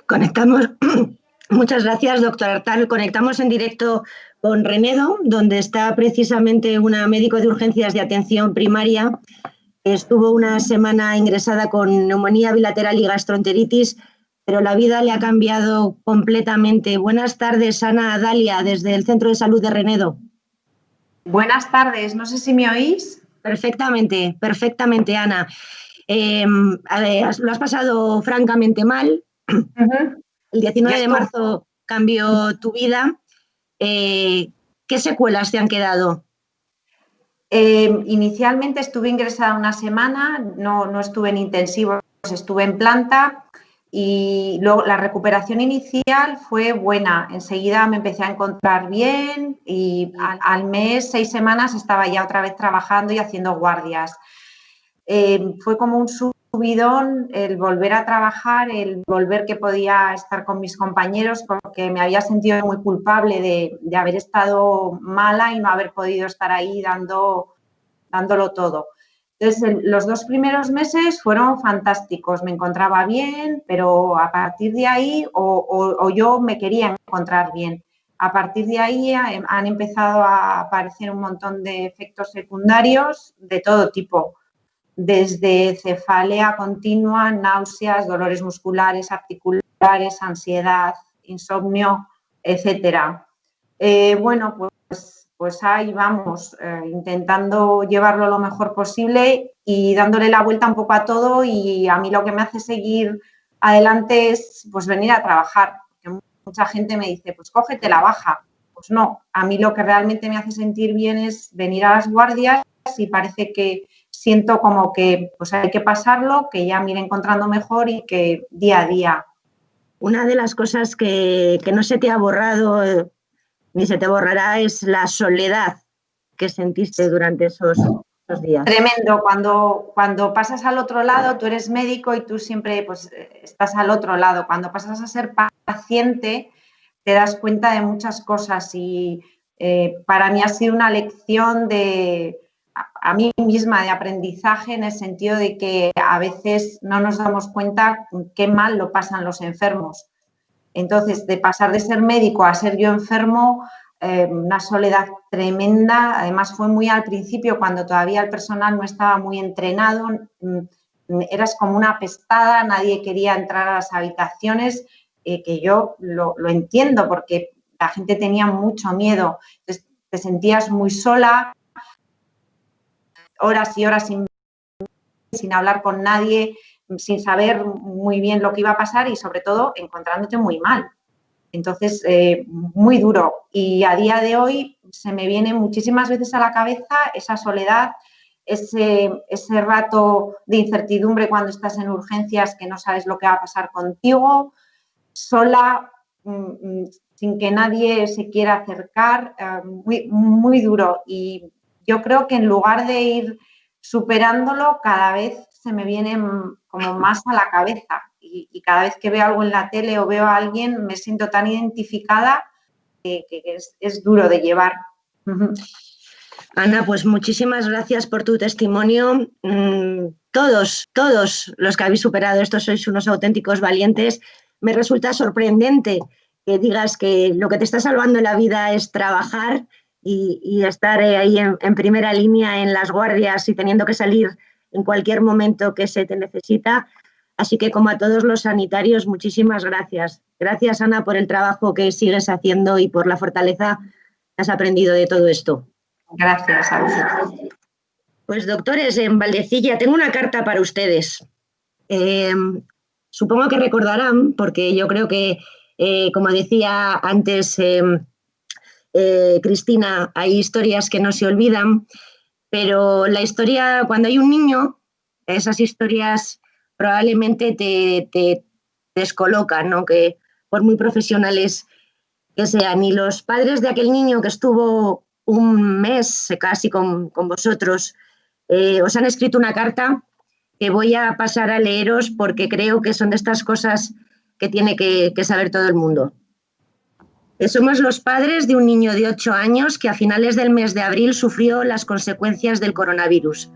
Conectamos, muchas gracias, doctor Artal. Conectamos en directo con Renedo, donde está precisamente una médico de urgencias de atención primaria. Estuvo una semana ingresada con neumonía bilateral y gastroenteritis, pero la vida le ha cambiado completamente. Buenas tardes, Ana Dalia, desde el Centro de Salud de Renedo. Buenas tardes, no sé si me oís. Perfectamente, perfectamente, Ana. Lo has pasado francamente mal. El 19 de marzo cambió tu vida. ¿Qué secuelas te han quedado? Inicialmente estuve ingresada una semana, no estuve en intensivos, estuve en planta, y luego la recuperación inicial fue buena. Enseguida me empecé a encontrar bien y al mes, 6 semanas, estaba ya otra vez trabajando y haciendo guardias. Fue como un subidón el volver a trabajar, el volver que podía estar con mis compañeros, porque me había sentido muy culpable de haber estado mala y no haber podido estar ahí dándolo todo. Entonces, los 2 primeros meses fueron fantásticos, me encontraba bien, pero a partir de ahí, o yo me quería encontrar bien. A partir de ahí han empezado a aparecer un montón de efectos secundarios de todo tipo, desde cefalea continua, náuseas, dolores musculares, articulares, ansiedad, insomnio, etcétera. Bueno, pues ahí vamos, intentando llevarlo lo mejor posible y dándole la vuelta un poco a todo, y a mí lo que me hace seguir adelante es pues venir a trabajar. Porque mucha gente me dice, pues cógete la baja. Pues no, a mí lo que realmente me hace sentir bien es venir a las guardias, y parece que siento como que pues hay que pasarlo, que ya me iré encontrando mejor y que día a día. Una de las cosas que no se te ha borrado ni se te borrará es la soledad que sentiste durante esos días. Tremendo, cuando pasas al otro lado, tú eres médico y tú siempre pues estás al otro lado. Cuando pasas a ser paciente, te das cuenta de muchas cosas, y para mí ha sido una lección a mí misma de aprendizaje, en el sentido de que a veces no nos damos cuenta qué mal lo pasan los enfermos. Entonces, de pasar de ser médico a ser yo enfermo, una soledad tremenda. Además, fue muy al principio, cuando todavía el personal no estaba muy entrenado. Eras como una apestada, nadie quería entrar a las habitaciones, que yo lo entiendo, porque la gente tenía mucho miedo. Entonces, te sentías muy sola, horas y horas sin hablar con nadie, sin saber muy bien lo que iba a pasar, y sobre todo encontrándote muy mal. Entonces, muy duro. Y a día de hoy se me viene muchísimas veces a la cabeza esa soledad, ese rato de incertidumbre cuando estás en urgencias, que no sabes lo que va a pasar contigo, sola, sin que nadie se quiera acercar, muy, muy duro. Y yo creo que en lugar de ir superándolo, cada vez se me viene como más a la cabeza, y cada vez que veo algo en la tele o veo a alguien me siento tan identificada que es duro de llevar. Ana, pues muchísimas gracias por tu testimonio. Todos los que habéis superado esto sois unos auténticos valientes. Me resulta sorprendente que digas que lo que te está salvando la vida es trabajar y estar ahí en primera línea en las guardias, y teniendo que salir en cualquier momento que se te necesita. Así que, como a todos los sanitarios, muchísimas gracias. Gracias, Ana, por el trabajo que sigues haciendo y por la fortaleza que has aprendido de todo esto. Gracias a vosotros. Pues, doctores, en Valdecilla tengo una carta para ustedes. Supongo que recordarán, porque yo creo que, como decía antes Cristina, hay historias que no se olvidan, pero la historia, cuando hay un niño, esas historias probablemente te descolocan, ¿no? Que por muy profesionales que sean. Y los padres de aquel niño que estuvo un mes casi con vosotros, os han escrito una carta que voy a pasar a leeros porque creo que son de estas cosas que tiene que saber todo el mundo. Somos los padres de un niño de 8 años que a finales del mes de abril sufrió las consecuencias del coronavirus.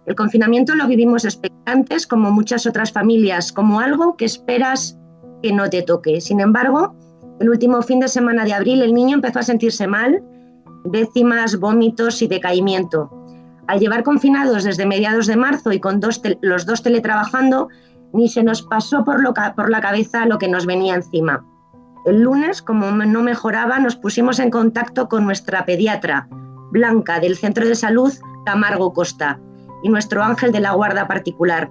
El confinamiento lo vivimos expectantes, como muchas otras familias, como algo que esperas que no te toque. Sin embargo, el último fin de semana de abril el niño empezó a sentirse mal, décimas, vómitos y decaimiento. Al llevar confinados desde mediados de marzo y con los dos teletrabajando, ni se nos pasó por la cabeza lo que nos venía encima. El lunes, como no mejoraba, nos pusimos en contacto con nuestra pediatra, Blanca, del Centro de Salud Camargo Costa, y nuestro ángel de la guarda particular.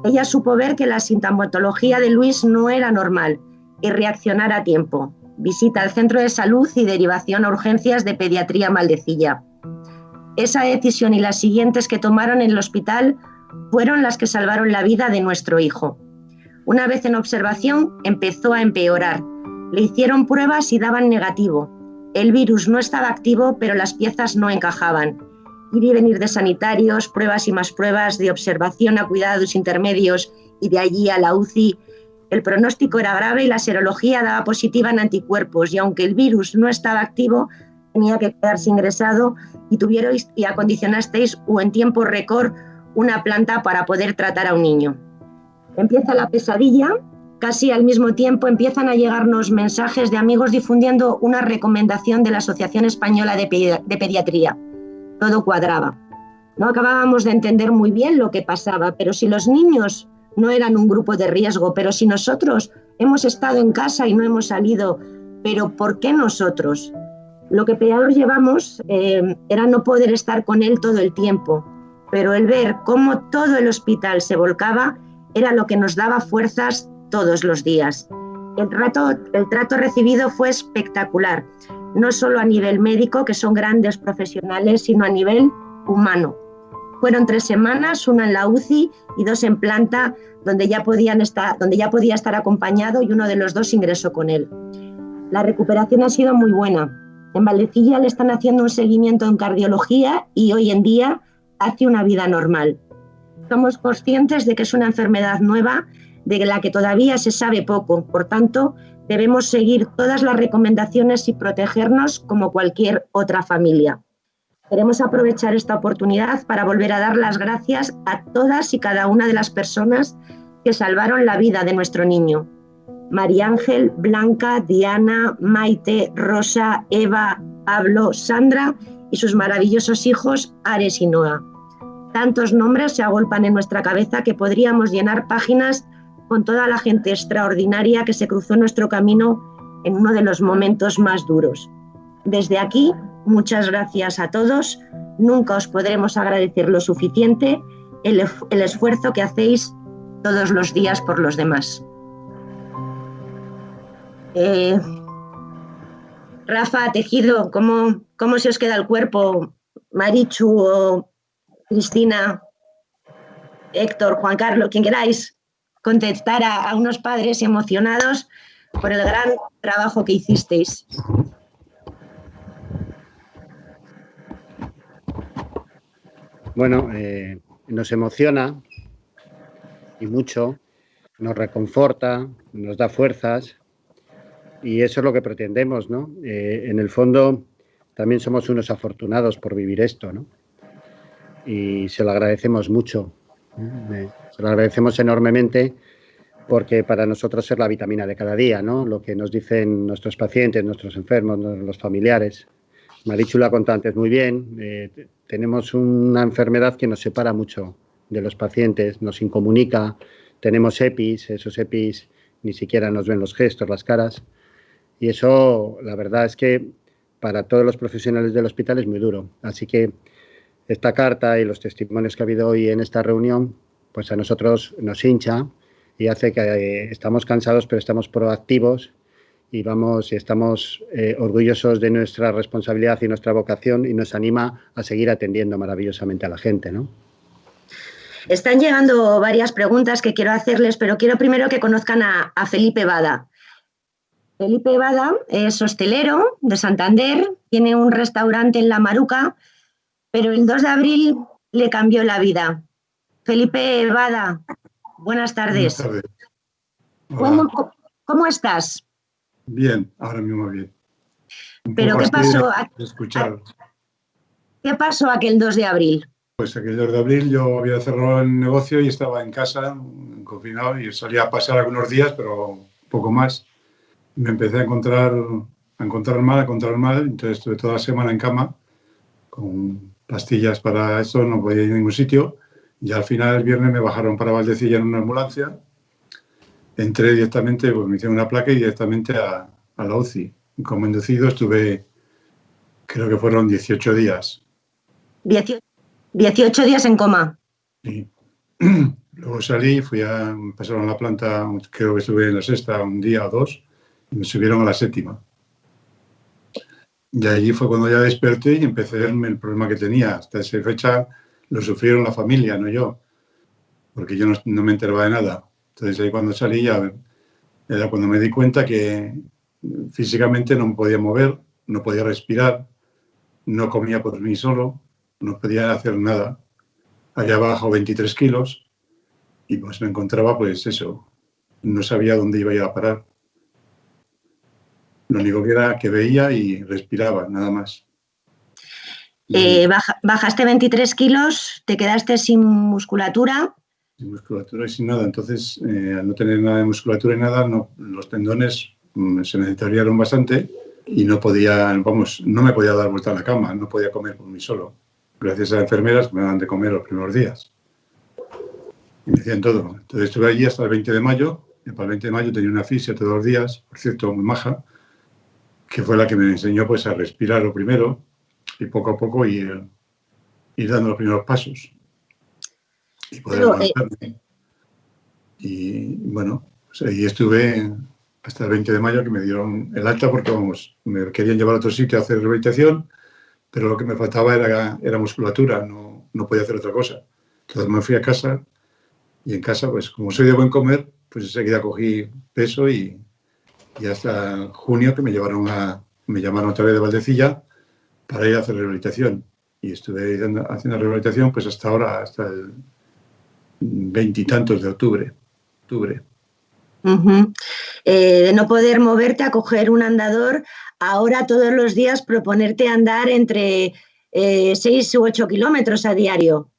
Ella supo ver que la sintomatología de Luis no era normal y reaccionar a tiempo. Visita al centro de salud y derivación a urgencias de pediatría Maldecilla. Esa decisión y las siguientes que tomaron en el hospital fueron las que salvaron la vida de nuestro hijo. Una vez en observación, empezó a empeorar. Le hicieron pruebas y daban negativo. El virus no estaba activo, pero las piezas no encajaban. Ir y venir de sanitarios, pruebas y más pruebas, de observación a cuidados intermedios y de allí a la UCI. El pronóstico era grave y la serología daba positiva en anticuerpos, y aunque el virus no estaba activo, tenía que quedarse ingresado y tuvierais y acondicionasteis en tiempo récord una planta para poder tratar a un niño. Empieza la pesadilla. Casi al mismo tiempo empiezan a llegarnos mensajes de amigos difundiendo una recomendación de la Asociación Española de Pediatría. Todo cuadraba. No acabábamos de entender muy bien lo que pasaba, pero si los niños no eran un grupo de riesgo, pero si nosotros hemos estado en casa y no hemos salido, pero ¿por qué nosotros? Lo que peor llevamos era no poder estar con él todo el tiempo, pero el ver cómo todo el hospital se volcaba era lo que nos daba fuerzas todos los días. El trato recibido fue espectacular, no solo a nivel médico, que son grandes profesionales, sino a nivel humano. Fueron 3 semanas, una en la UCI y 2 en planta, donde ya podía estar acompañado, y uno de los 2 ingresó con él. La recuperación ha sido muy buena. En Maldecilla le están haciendo un seguimiento en cardiología y hoy en día hace una vida normal. Somos conscientes de que es una enfermedad nueva, de la que todavía se sabe poco. Por tanto, debemos seguir todas las recomendaciones y protegernos como cualquier otra familia. Queremos aprovechar esta oportunidad para volver a dar las gracias a todas y cada una de las personas que salvaron la vida de nuestro niño. María Ángel, Blanca, Diana, Maite, Rosa, Eva, Pablo, Sandra y sus maravillosos hijos Ares y Noa. Tantos nombres se agolpan en nuestra cabeza que podríamos llenar páginas con toda la gente extraordinaria que se cruzó en nuestro camino en uno de los momentos más duros. Desde aquí, muchas gracias a todos. Nunca os podremos agradecer lo suficiente el esfuerzo que hacéis todos los días por los demás. Rafa, Tejido, ¿cómo se os queda el cuerpo? Marichu o Cristina, Héctor, Juan Carlos, quien queráis contestar a unos padres emocionados por el gran trabajo que hicisteis. Bueno, nos emociona y mucho, nos reconforta, nos da fuerzas, y eso es lo que pretendemos, ¿no? En el fondo también somos unos afortunados por vivir esto, ¿no? Y se lo agradecemos mucho, se lo agradecemos enormemente, porque para nosotros es la vitamina de cada día, ¿no? Lo que nos dicen nuestros pacientes, nuestros enfermos, los familiares. Marichu lo ha contado antes muy bien. Tenemos una enfermedad que nos separa mucho de los pacientes, nos incomunica. Tenemos EPIs, esos EPIs ni siquiera nos ven los gestos, las caras. Y eso, la verdad es que para todos los profesionales del hospital es muy duro. Así que esta carta y los testimonios que ha habido hoy en esta reunión, pues a nosotros nos hincha y hace que estamos cansados, pero estamos proactivos y estamos orgullosos de nuestra responsabilidad y nuestra vocación, y nos anima a seguir atendiendo maravillosamente a la gente, ¿no? Están llegando varias preguntas que quiero hacerles, pero quiero primero que conozcan a Felipe Bada. Felipe Bada es hostelero de Santander, tiene un restaurante en La Maruca, pero el 2 de abril le cambió la vida. Felipe Bada, buenas tardes. Buenas tardes. ¿Cómo estás? Bien, ahora mismo bien. ¿Pero qué pasó? ¿Qué pasó aquel 2 de abril? Pues aquel 2 de abril yo había cerrado el negocio y estaba en casa, confinado, y salía a pasar algunos días, pero poco más. Me empecé a encontrar mal, entonces estuve toda la semana en cama con pastillas para eso, no podía ir a ningún sitio, y al final el viernes me bajaron para Valdecilla en una ambulancia. Entré directamente, pues me hicieron una placa y directamente a la UCI. Como inducido estuve, creo que fueron 18 días. 18 días en coma. Sí. Luego salí, me pasaron a la planta, creo que estuve en la 6ª un día o 2, y me subieron a la 7ª. Y allí fue cuando ya desperté y empecé a verme el problema que tenía. Hasta esa fecha lo sufrieron la familia, no yo, porque yo no me enteraba de nada. Entonces ahí cuando salí ya era cuando me di cuenta que físicamente no me podía mover, no podía respirar, no comía por mí solo, no podía hacer nada. Había bajado 23 kilos y pues me encontraba pues eso, no sabía dónde iba a ir a parar. Lo único que era que veía y respiraba, nada más. Bajaste 23 kilos, te quedaste sin musculatura. Sin musculatura y sin nada. Entonces, al no tener nada de musculatura y nada, los tendones se me deterioraron bastante y no me podía dar vuelta a la cama, no podía comer por mí solo. Gracias a las enfermeras que me daban de comer los primeros días. Y me decían todo. Entonces estuve allí hasta el 20 de mayo. Y para el 20 de mayo tenía una fisio todos los días, por cierto, muy maja, que fue la que me enseñó pues a respirar lo primero y poco a poco ir dando los primeros pasos. Y poder levantarme. Y bueno, pues ahí estuve hasta el 20 de mayo que me dieron el alta porque me querían llevar a otro sitio a hacer rehabilitación, pero lo que me faltaba era musculatura, no podía hacer otra cosa. Entonces me fui a casa y en casa, pues como soy de buen comer, pues enseguida cogí peso y hasta junio que me llamaron otra vez de Valdecilla para ir a hacer rehabilitación. Y estuve haciendo rehabilitación pues hasta ahora, hasta el 20 y tantos de octubre. De no poder moverte a coger un andador, ahora todos los días proponerte andar entre 6 u 8 kilómetros a diario.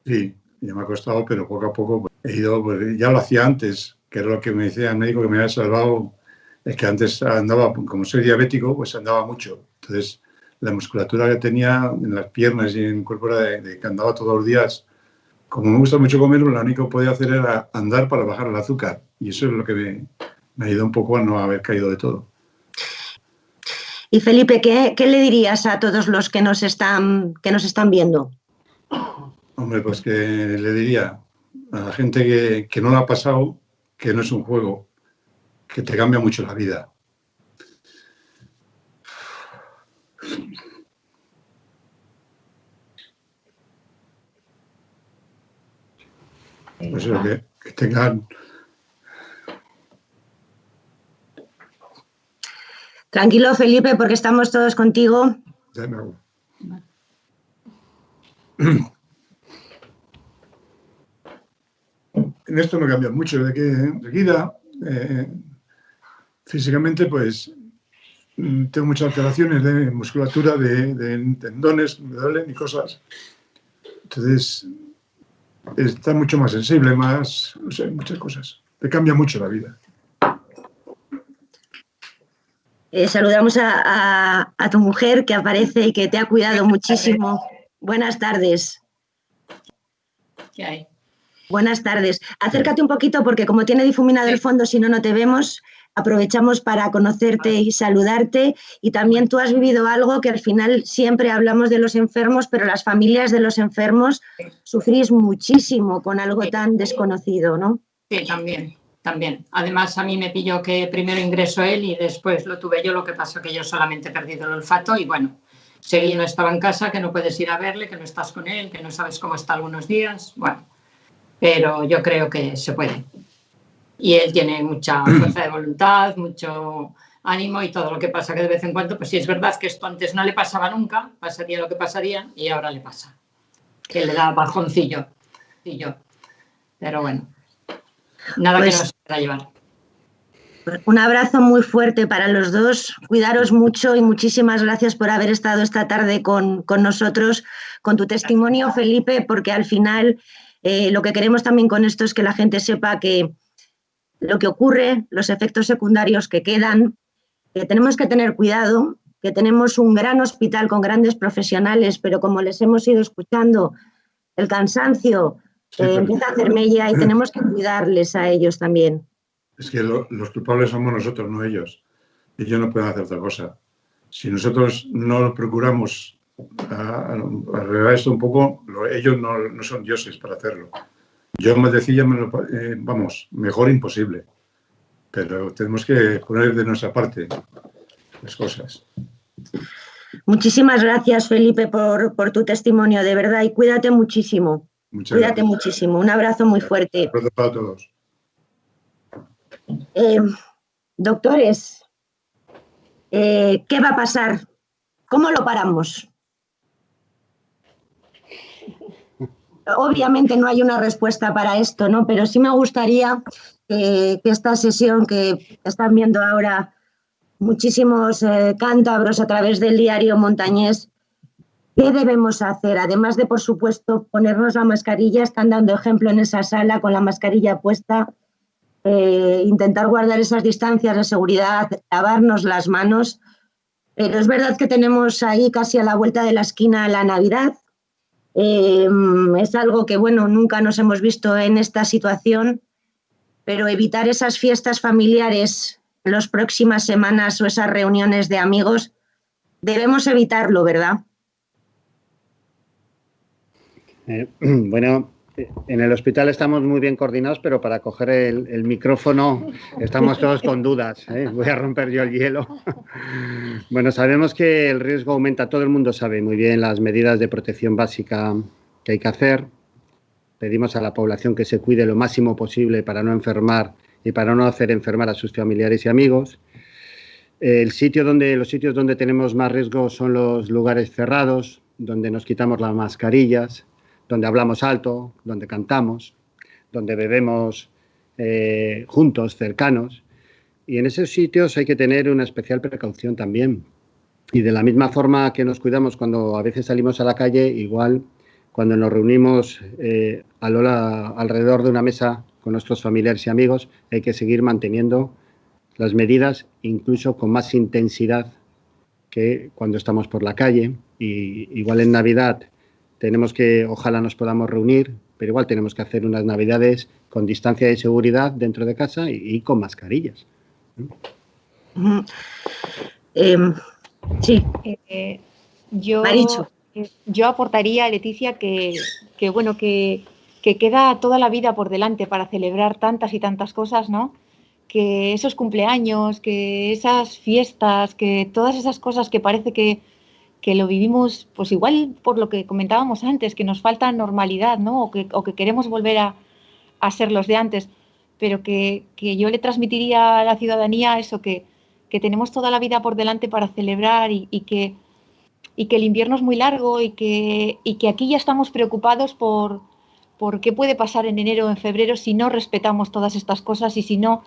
Sí, ya me ha costado, pero poco a poco pues, he ido, pues, ya lo hacía antes, que era lo que me decía el médico que me había salvado, es que antes andaba, como soy diabético, pues andaba mucho. Entonces, la musculatura que tenía en las piernas y en el cuerpo era de que andaba todos los días. Como me gusta mucho comer, lo único que podía hacer era andar para bajar el azúcar. Y eso es lo que me ayudó un poco a no haber caído de todo. Y Felipe, ¿qué le dirías a todos los que nos están viendo? Hombre, pues que le diría a la gente que no lo ha pasado, que no es un juego, que te cambia mucho la vida. Pues eso, que tengan... Tranquilo, Felipe, porque estamos todos contigo. En esto me cambia mucho, de que enseguida, físicamente, pues tengo muchas alteraciones de musculatura, de tendones, me duelen y cosas. Entonces, está mucho más sensible, no sé, muchas cosas. Te cambia mucho la vida. Saludamos a tu mujer que aparece y que te ha cuidado muchísimo. Buenas tardes. ¿Qué hay? Buenas tardes. Acércate un poquito porque como tiene difuminado el fondo, si no te vemos, aprovechamos para conocerte y saludarte. Y también tú has vivido algo que al final siempre hablamos de los enfermos, pero las familias de los enfermos sufrís muchísimo con algo tan desconocido, ¿no? Sí, también. también. Además, a mí me pilló que primero ingresó él y después lo tuve yo, lo que pasó que yo solamente he perdido el olfato y bueno, seguí, no estaba en casa, que no puedes ir a verle, que no estás con él, que no sabes cómo está algunos días, bueno, pero yo creo que se puede. Y él tiene mucha fuerza de voluntad, mucho ánimo y todo. Lo que pasa que de vez en cuando, pues sí es verdad que esto antes no le pasaba nunca, pasaría lo que pasaría y ahora le pasa, que le da bajoncillo. Pero bueno, nada pues, que nos pueda llevar. Un abrazo muy fuerte para los dos, cuidaros mucho y muchísimas gracias por haber estado esta tarde con nosotros, con tu testimonio, Felipe, porque al final lo que queremos también con esto es que la gente sepa que lo que ocurre, los efectos secundarios que quedan, que tenemos que tener cuidado, que tenemos un gran hospital con grandes profesionales, pero como les hemos ido escuchando, el cansancio empieza a hacer mella y tenemos que cuidarles a ellos también. Es que los culpables somos nosotros, no ellos. Ellos no pueden hacer otra cosa. Si nosotros no procuramos arreglar esto un poco, ellos no son dioses para hacerlo. Yo me decía, vamos, mejor imposible. Pero tenemos que poner de nuestra parte las cosas. Muchísimas gracias, Felipe, por tu testimonio, de verdad, y cuídate muchísimo. Cuídate muchísimo. Un abrazo muy fuerte. Un abrazo para todos. Doctores, ¿qué va a pasar? ¿Cómo lo paramos? Obviamente no hay una respuesta para esto, ¿no? Pero sí me gustaría que esta sesión que están viendo ahora muchísimos cántabros a través del diario Montañés, ¿qué debemos hacer? Además de, por supuesto, ponernos la mascarilla, están dando ejemplo en esa sala con la mascarilla puesta, intentar guardar esas distancias de seguridad, lavarnos las manos, pero es verdad que tenemos ahí casi a la vuelta de la esquina la Navidad. Es algo que, bueno, nunca nos hemos visto en esta situación, pero evitar esas fiestas familiares en las próximas semanas o esas reuniones de amigos, debemos evitarlo, ¿verdad? Bueno, en el hospital estamos muy bien coordinados, pero para coger el micrófono estamos todos con dudas, ¿eh? Voy a romper yo el hielo. Bueno, sabemos que el riesgo aumenta, todo el mundo sabe muy bien las medidas de protección básica que hay que hacer. Pedimos a la población que se cuide lo máximo posible para no enfermar y para no hacer enfermar a sus familiares y amigos. Los sitios donde tenemos más riesgo son los lugares cerrados, donde nos quitamos las mascarillas, donde hablamos alto, donde cantamos, donde bebemos juntos, cercanos. Y en esos sitios hay que tener una especial precaución también. Y de la misma forma que nos cuidamos cuando a veces salimos a la calle, igual cuando nos reunimos alrededor de una mesa con nuestros familiares y amigos, hay que seguir manteniendo las medidas, incluso con más intensidad que cuando estamos por la calle. Y igual en Navidad tenemos que, ojalá nos podamos reunir, pero igual tenemos que hacer unas Navidades con distancia de seguridad dentro de casa y con mascarillas. Sí. Yo aportaría, Leticia, que queda toda la vida por delante para celebrar tantas y tantas cosas, ¿no? Que esos cumpleaños, que esas fiestas, que todas esas cosas que parece que lo vivimos, pues igual por lo que comentábamos antes, que nos falta normalidad, ¿no? O que queremos volver a ser los de antes, pero que yo le transmitiría a la ciudadanía eso, que tenemos toda la vida por delante para celebrar y que el invierno es muy largo y que aquí ya estamos preocupados por qué puede pasar en enero o en febrero si no respetamos todas estas cosas y si no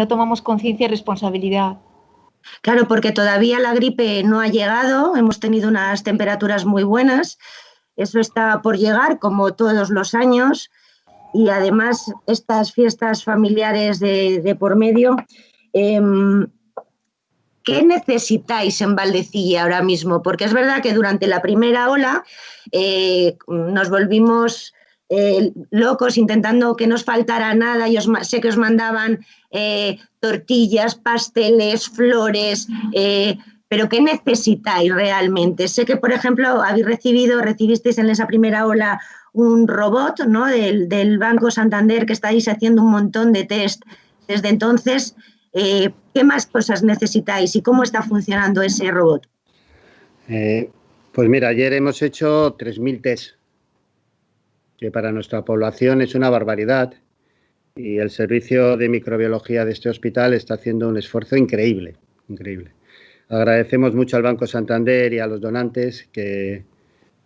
tomamos conciencia y responsabilidad. Claro, porque todavía la gripe no ha llegado, hemos tenido unas temperaturas muy buenas, eso está por llegar como todos los años y además estas fiestas familiares de por medio. ¿Qué necesitáis en Valdecilla ahora mismo? Porque es verdad que durante la primera ola nos volvimos locos intentando que nos faltara nada. Yo sé que os mandaban tortillas, pasteles, flores, pero ¿qué necesitáis realmente? Sé que, por ejemplo, recibisteis en esa primera ola un robot, ¿no? del Banco Santander, que estáis haciendo un montón de test Desde entonces, ¿qué más cosas necesitáis y cómo está funcionando ese robot? Pues mira, ayer hemos hecho 3.000 test, que para nuestra población es una barbaridad, y el servicio de microbiología de este hospital está haciendo un esfuerzo increíble, increíble. Agradecemos mucho al Banco Santander y a los donantes que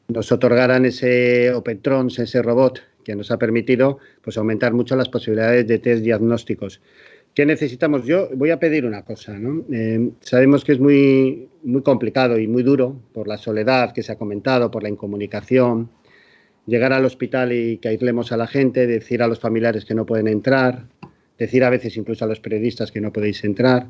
nos otorgaran ese Opentrons, ese robot, que nos ha permitido pues, aumentar mucho las posibilidades de test diagnósticos. ¿Qué necesitamos? Yo voy a pedir una cosa, ¿no? Sabemos que es muy complicado y muy duro por la soledad que se ha comentado, por la incomunicación, llegar al hospital y que aislemos a la gente, decir a los familiares que no pueden entrar, decir a veces incluso a los periodistas que no podéis entrar.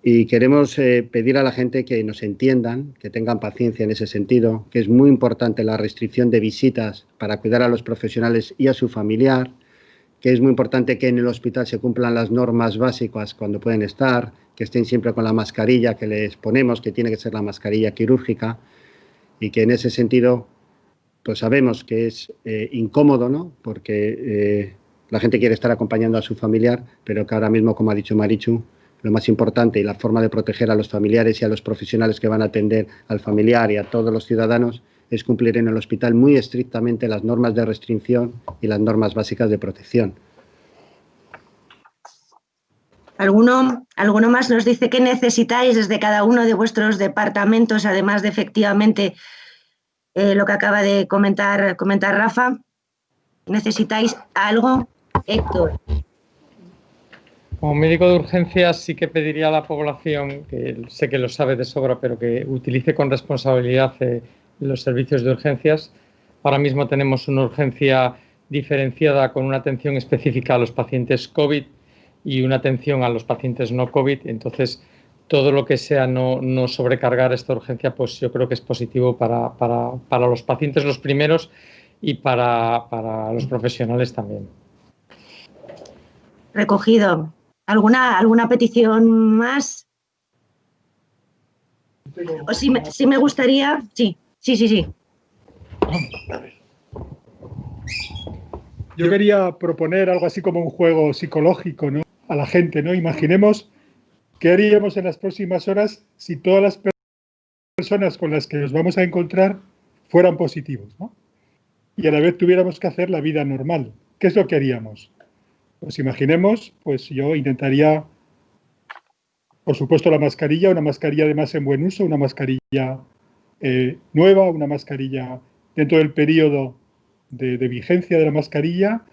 Y queremos pedir a la gente que nos entiendan, que tengan paciencia en ese sentido, que es muy importante la restricción de visitas para cuidar a los profesionales y a su familiar, que es muy importante que en el hospital se cumplan las normas básicas cuando pueden estar, que estén siempre con la mascarilla que les ponemos, que tiene que ser la mascarilla quirúrgica, y que en ese sentido pues sabemos que es incómodo, ¿no? Porque la gente quiere estar acompañando a su familiar, pero que ahora mismo, como ha dicho Marichu, lo más importante y la forma de proteger a los familiares y a los profesionales que van a atender al familiar y a todos los ciudadanos es cumplir en el hospital muy estrictamente las normas de restricción y las normas básicas de protección. ¿Alguno más nos dice qué necesitáis desde cada uno de vuestros departamentos, además de efectivamente lo que acaba de comentar Rafa? ¿Necesitáis algo? Héctor. Como médico de urgencias sí que pediría a la población, que sé que lo sabe de sobra, pero que utilice con responsabilidad los servicios de urgencias. Ahora mismo tenemos una urgencia diferenciada con una atención específica a los pacientes COVID y una atención a los pacientes no COVID. Entonces, todo lo que sea no sobrecargar esta urgencia, pues yo creo que es positivo para los pacientes los primeros y para los profesionales también. Recogido. ¿Alguna petición más? O sí me gustaría... Sí. Yo quería proponer algo así como un juego psicológico, ¿no? A la gente, ¿no? Imaginemos qué haríamos en las próximas horas si todas las personas con las que nos vamos a encontrar fueran positivos, ¿no? Y a la vez tuviéramos que hacer la vida normal. ¿Qué es lo que haríamos? Pues imaginemos, pues yo intentaría, por supuesto, la mascarilla, una mascarilla además en buen uso, una mascarilla nueva, una mascarilla dentro del periodo de vigencia de la mascarilla,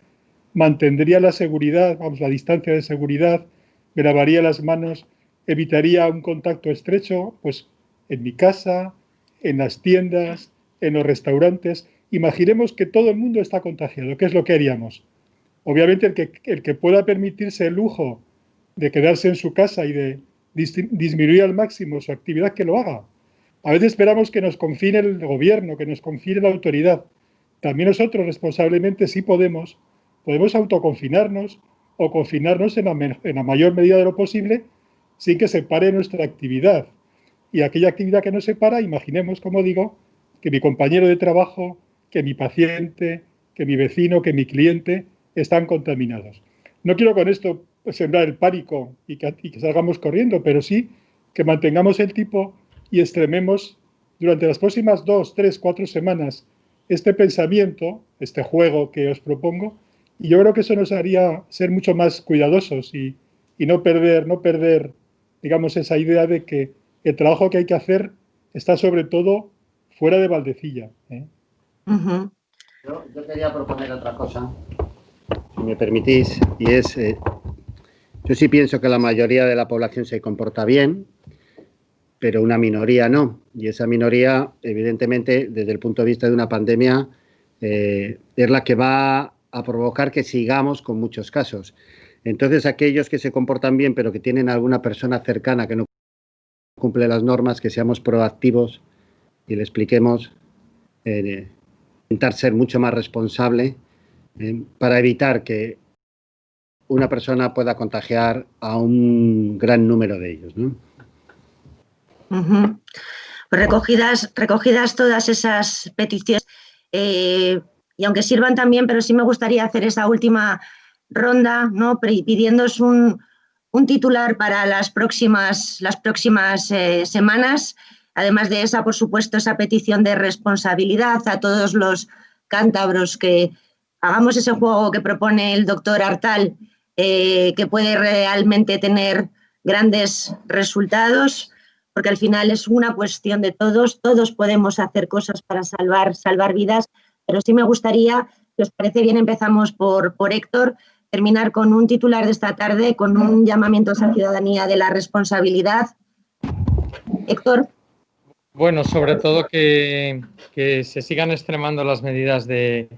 mantendría la seguridad, la distancia de seguridad, me lavaría las manos, evitaría un contacto estrecho, pues en mi casa, en las tiendas, en los restaurantes. Imaginemos que todo el mundo está contagiado. ¿Qué es lo que haríamos? Obviamente el que pueda permitirse el lujo de quedarse en su casa y de disminuir al máximo su actividad, que lo haga. A veces esperamos que nos confine el gobierno, que nos confine la autoridad. También nosotros responsablemente sí podemos autoconfinarnos o confinarnos en la mayor medida de lo posible sin que se pare nuestra actividad. Y aquella actividad que nos separa, imaginemos, como digo, que mi compañero de trabajo, que mi paciente, que mi vecino, que mi cliente están contaminados. No quiero con esto sembrar el pánico y que salgamos corriendo, pero sí que mantengamos el tipo y extrememos durante las próximas 2, 3, 4 semanas este pensamiento, este juego que os propongo, y yo creo que eso nos haría ser mucho más cuidadosos y no perder, digamos, esa idea de que el trabajo que hay que hacer está sobre todo fuera de Valdecilla. Yo quería proponer otra cosa, si me permitís, y es, yo sí pienso que la mayoría de la población se comporta bien, pero una minoría no. Y esa minoría, evidentemente, desde el punto de vista de una pandemia, es la que va a provocar que sigamos con muchos casos. Entonces, aquellos que se comportan bien, pero que tienen alguna persona cercana que no cumple las normas, que seamos proactivos y le expliquemos, intentar ser mucho más responsable para evitar que una persona pueda contagiar a un gran número de ellos, ¿no? Pues recogidas todas esas peticiones, y aunque sirvan también, pero sí me gustaría hacer esa última ronda, ¿no? Pidiéndoos un titular para las próximas semanas. Además de esa, por supuesto, esa petición de responsabilidad a todos los cántabros, que hagamos ese juego que propone el doctor Artal, que puede realmente tener grandes resultados, porque al final es una cuestión de todos podemos hacer cosas para salvar vidas, pero sí me gustaría, si os parece bien, empezamos por Héctor, terminar con un titular de esta tarde, con un llamamiento a esa ciudadanía de la responsabilidad. Héctor. Bueno, sobre todo que se sigan extremando las medidas de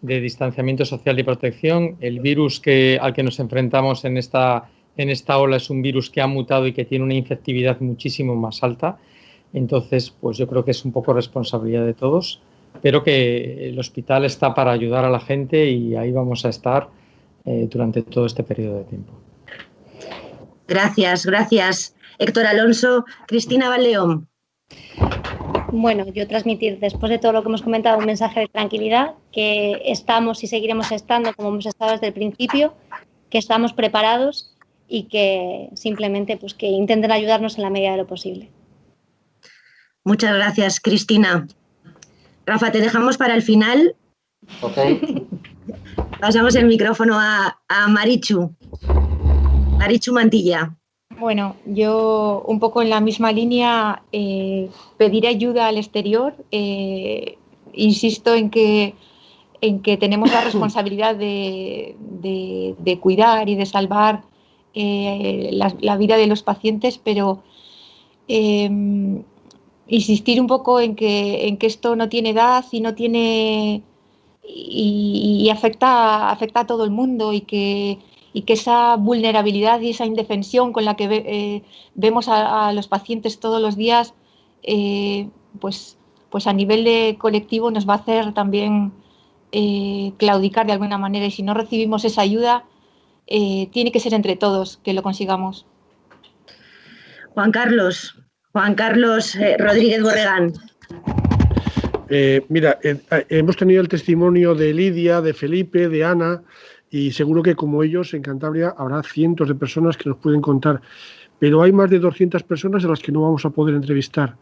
distanciamiento social y protección. El virus al que nos enfrentamos en esta ola es un virus que ha mutado y que tiene una infectividad muchísimo más alta. Entonces, pues yo creo que es un poco responsabilidad de todos, pero que el hospital está para ayudar a la gente y ahí vamos a estar durante todo este periodo de tiempo. Gracias. Héctor Alonso. Cristina Valleón. Bueno, yo transmitir, después de todo lo que hemos comentado, un mensaje de tranquilidad, que estamos y seguiremos estando como hemos estado desde el principio, que estamos preparados y que simplemente pues, que intenten ayudarnos en la medida de lo posible. Muchas gracias, Cristina. Rafa, te dejamos para el final. Ok. Pasamos el micrófono a Marichu Mantilla. Bueno, yo un poco en la misma línea, pedir ayuda al exterior. Insisto en que tenemos la responsabilidad de cuidar y de salvar la vida de los pacientes, pero insistir un poco en que esto no tiene edad y no tiene y afecta a todo el mundo, y que esa vulnerabilidad y esa indefensión con la que vemos a los pacientes todos los días, pues a nivel de colectivo nos va a hacer también claudicar de alguna manera, y si no recibimos esa ayuda, tiene que ser entre todos que lo consigamos. Juan Carlos Rodríguez Borregán. Mira, hemos tenido el testimonio de Lidia, de Felipe, de Ana, y seguro que como ellos en Cantabria habrá cientos de personas que nos pueden contar, pero hay más de 200 personas a las que no vamos a poder entrevistar,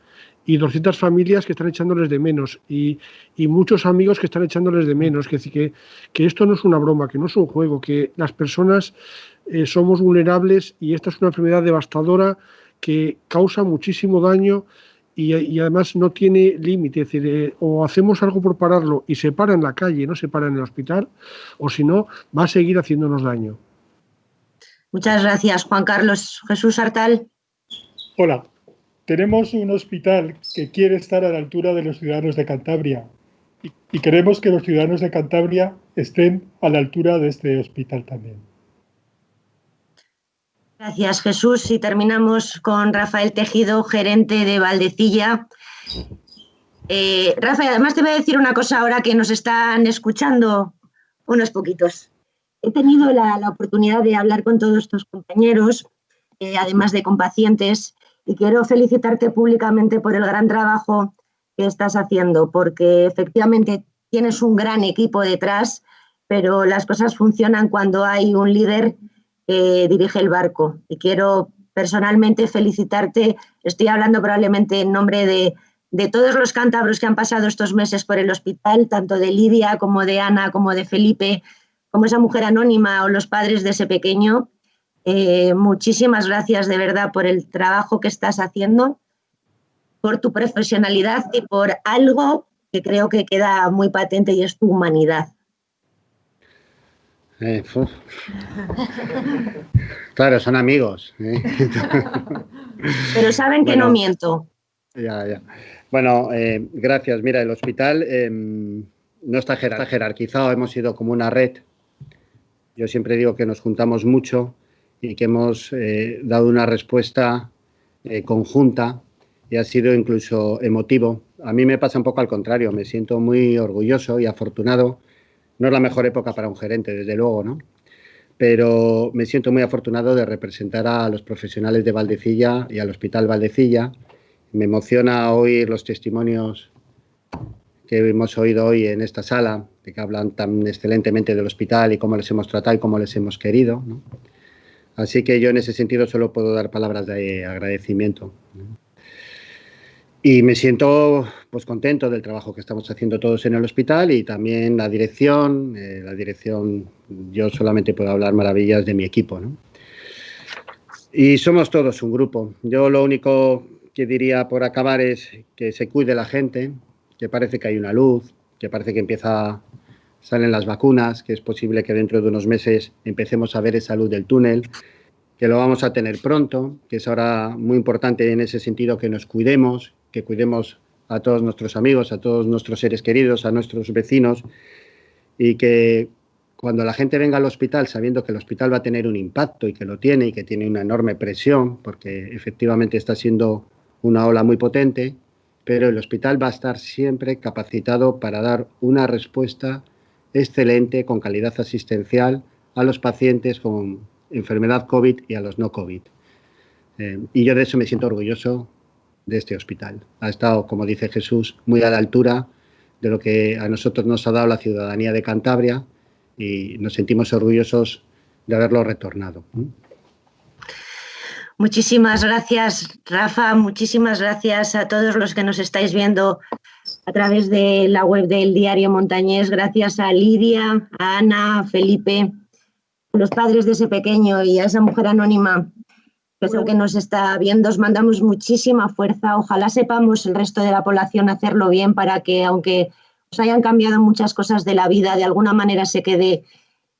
y 200 familias que están echándoles de menos, y muchos amigos que están echándoles de menos. Que esto no es una broma, que no es un juego, que las personas somos vulnerables, y esta es una enfermedad devastadora que causa muchísimo daño y además no tiene límite. Es decir, o hacemos algo por pararlo y se para en la calle, no se para en el hospital, o si no, va a seguir haciéndonos daño. Muchas gracias, Juan Carlos. Jesús Artal. Hola. Tenemos un hospital que quiere estar a la altura de los ciudadanos de Cantabria, y queremos que los ciudadanos de Cantabria estén a la altura de este hospital también. Gracias, Jesús. Y terminamos con Rafael Tejido, gerente de Valdecilla. Rafael, además te voy a decir una cosa ahora que nos están escuchando unos poquitos. He tenido la oportunidad de hablar con todos estos compañeros, además de con pacientes, y quiero felicitarte públicamente por el gran trabajo que estás haciendo, porque efectivamente tienes un gran equipo detrás, pero las cosas funcionan cuando hay un líder que dirige el barco. Y quiero personalmente felicitarte. Estoy hablando probablemente en nombre de todos los cántabros que han pasado estos meses por el hospital, tanto de Lidia como de Ana, como de Felipe, como esa mujer anónima o los padres de ese pequeño. Muchísimas gracias de verdad por el trabajo que estás haciendo, por tu profesionalidad y por algo que creo que queda muy patente, y es tu humanidad. Claro, son amigos. Pero saben que no miento. Ya. Bueno, gracias. Mira, el hospital no está jerarquizado, hemos sido como una red. Yo siempre digo que nos juntamos mucho y que hemos dado una respuesta conjunta, y ha sido incluso emotivo. A mí me pasa un poco al contrario, me siento muy orgulloso y afortunado. No es la mejor época para un gerente, desde luego, ¿no? Pero me siento muy afortunado de representar a los profesionales de Valdecilla y al Hospital Valdecilla. Me emociona oír los testimonios que hemos oído hoy en esta sala, de que hablan tan excelentemente del hospital y cómo les hemos tratado y cómo les hemos querido, ¿no? Así que yo en ese sentido solo puedo dar palabras de agradecimiento, ¿no? Y me siento pues contento del trabajo que estamos haciendo todos en el hospital y también la dirección, yo solamente puedo hablar maravillas de mi equipo, ¿no? Y somos todos un grupo. Yo lo único que diría por acabar es que se cuide la gente, que parece que hay una luz, que parece que salen las vacunas, que es posible que dentro de unos meses empecemos a ver esa luz del túnel, que lo vamos a tener pronto, que es ahora muy importante en ese sentido que nos cuidemos, que cuidemos a todos nuestros amigos, a todos nuestros seres queridos, a nuestros vecinos, y que cuando la gente venga al hospital sabiendo que el hospital va a tener un impacto y que lo tiene y que tiene una enorme presión, porque efectivamente está siendo una ola muy potente, pero el hospital va a estar siempre capacitado para dar una respuesta excelente, con calidad asistencial a los pacientes con enfermedad COVID y a los no COVID. Y yo de eso me siento orgulloso de este hospital. Ha estado, como dice Jesús, muy a la altura de lo que a nosotros nos ha dado la ciudadanía de Cantabria y nos sentimos orgullosos de haberlo retornado. Muchísimas gracias, Rafa. Muchísimas gracias a todos los que nos estáis viendo a través de la web del Diario Montañés. Gracias a Lidia, a Ana, a Felipe, a los padres de ese pequeño y a esa mujer anónima que es el que nos está viendo. Os mandamos muchísima fuerza. Ojalá sepamos el resto de la población hacerlo bien para que, aunque os hayan cambiado muchas cosas de la vida, de alguna manera se quede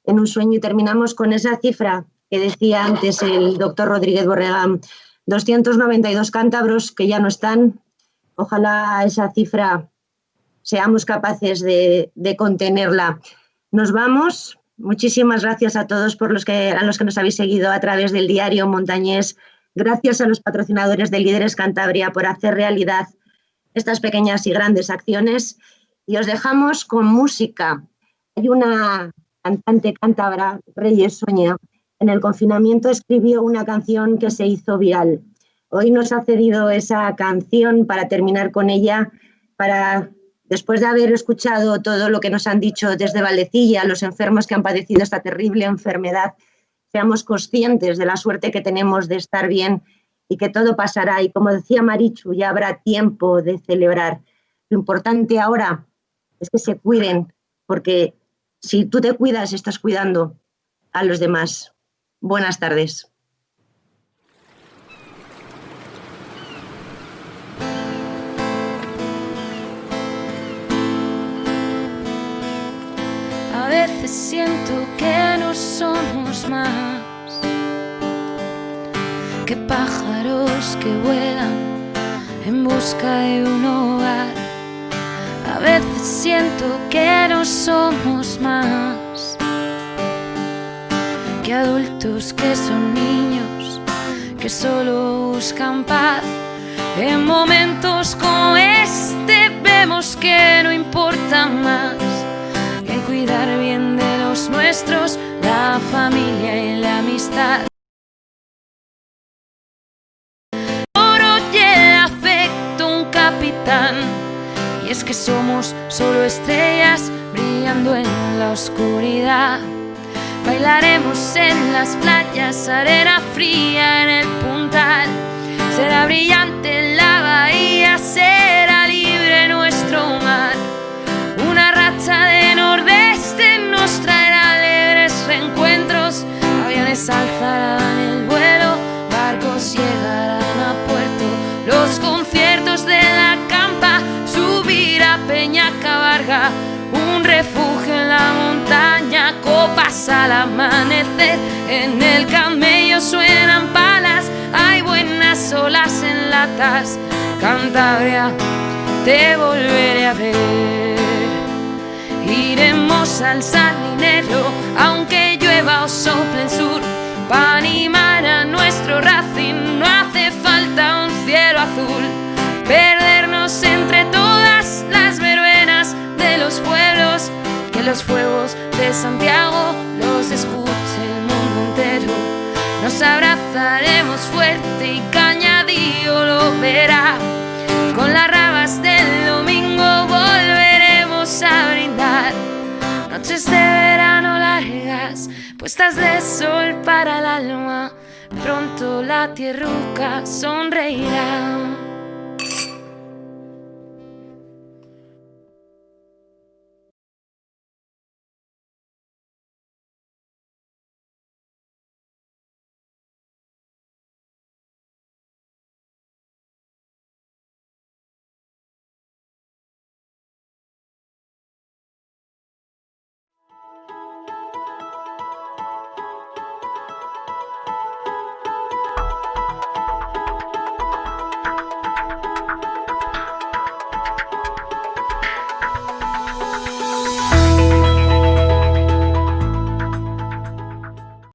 en un sueño. Y terminamos con esa cifra que decía antes el doctor Rodríguez Borregán, 292 cántabros que ya no están. Ojalá esa cifra seamos capaces de contenerla. Nos vamos. Muchísimas gracias a todos a los que nos habéis seguido a través del Diario Montañés. Gracias a los patrocinadores de Líderes Cantabria por hacer realidad estas pequeñas y grandes acciones. Y os dejamos con música. Hay una cantante cántabra, Reyes Soña, en el confinamiento escribió una canción que se hizo viral. Hoy nos ha cedido esa canción para terminar con ella, después de haber escuchado todo lo que nos han dicho desde Valdecilla, los enfermos que han padecido esta terrible enfermedad, seamos conscientes de la suerte que tenemos de estar bien y que todo pasará. Y como decía Marichu, ya habrá tiempo de celebrar. Lo importante ahora es que se cuiden, porque si tú te cuidas, estás cuidando a los demás. Buenas tardes. A veces siento que no somos más que pájaros que vuelan en busca de un hogar. A veces siento que no somos más que adultos que son niños, que solo buscan paz. En momentos como este vemos que no importa más que cuidar bien de los nuestros, la familia y la amistad. Oye el afecto un capitán, y es que somos solo estrellas brillando en la oscuridad. Bailaremos en las playas, arena fría en el puntal. Será brillante en la bahía, será libre nuestro mar. Una racha de nordeste nos traerá alegres reencuentros. Aviones alzarán el vuelo, barcos llegarán a puerto. Los conciertos de la campa, subir a Peñacabarga, un refugio en la montaña, copas al amanecer. En el camello suenan palas, hay buenas olas en latas. Cantabria, te volveré a ver. Iremos al Sardinero, aunque llueva o sople el sur, para animar a nuestro Racing. No hace falta un cielo azul, perdernos entre todas las verbenas de los pueblos, que los fuegos de Santiago los escuche el mundo entero. Nos abrazaremos fuerte y Cañadillo lo verá. Con las rabas del domingo volveremos puestas de sol para el alma, pronto la tierruca sonreirá.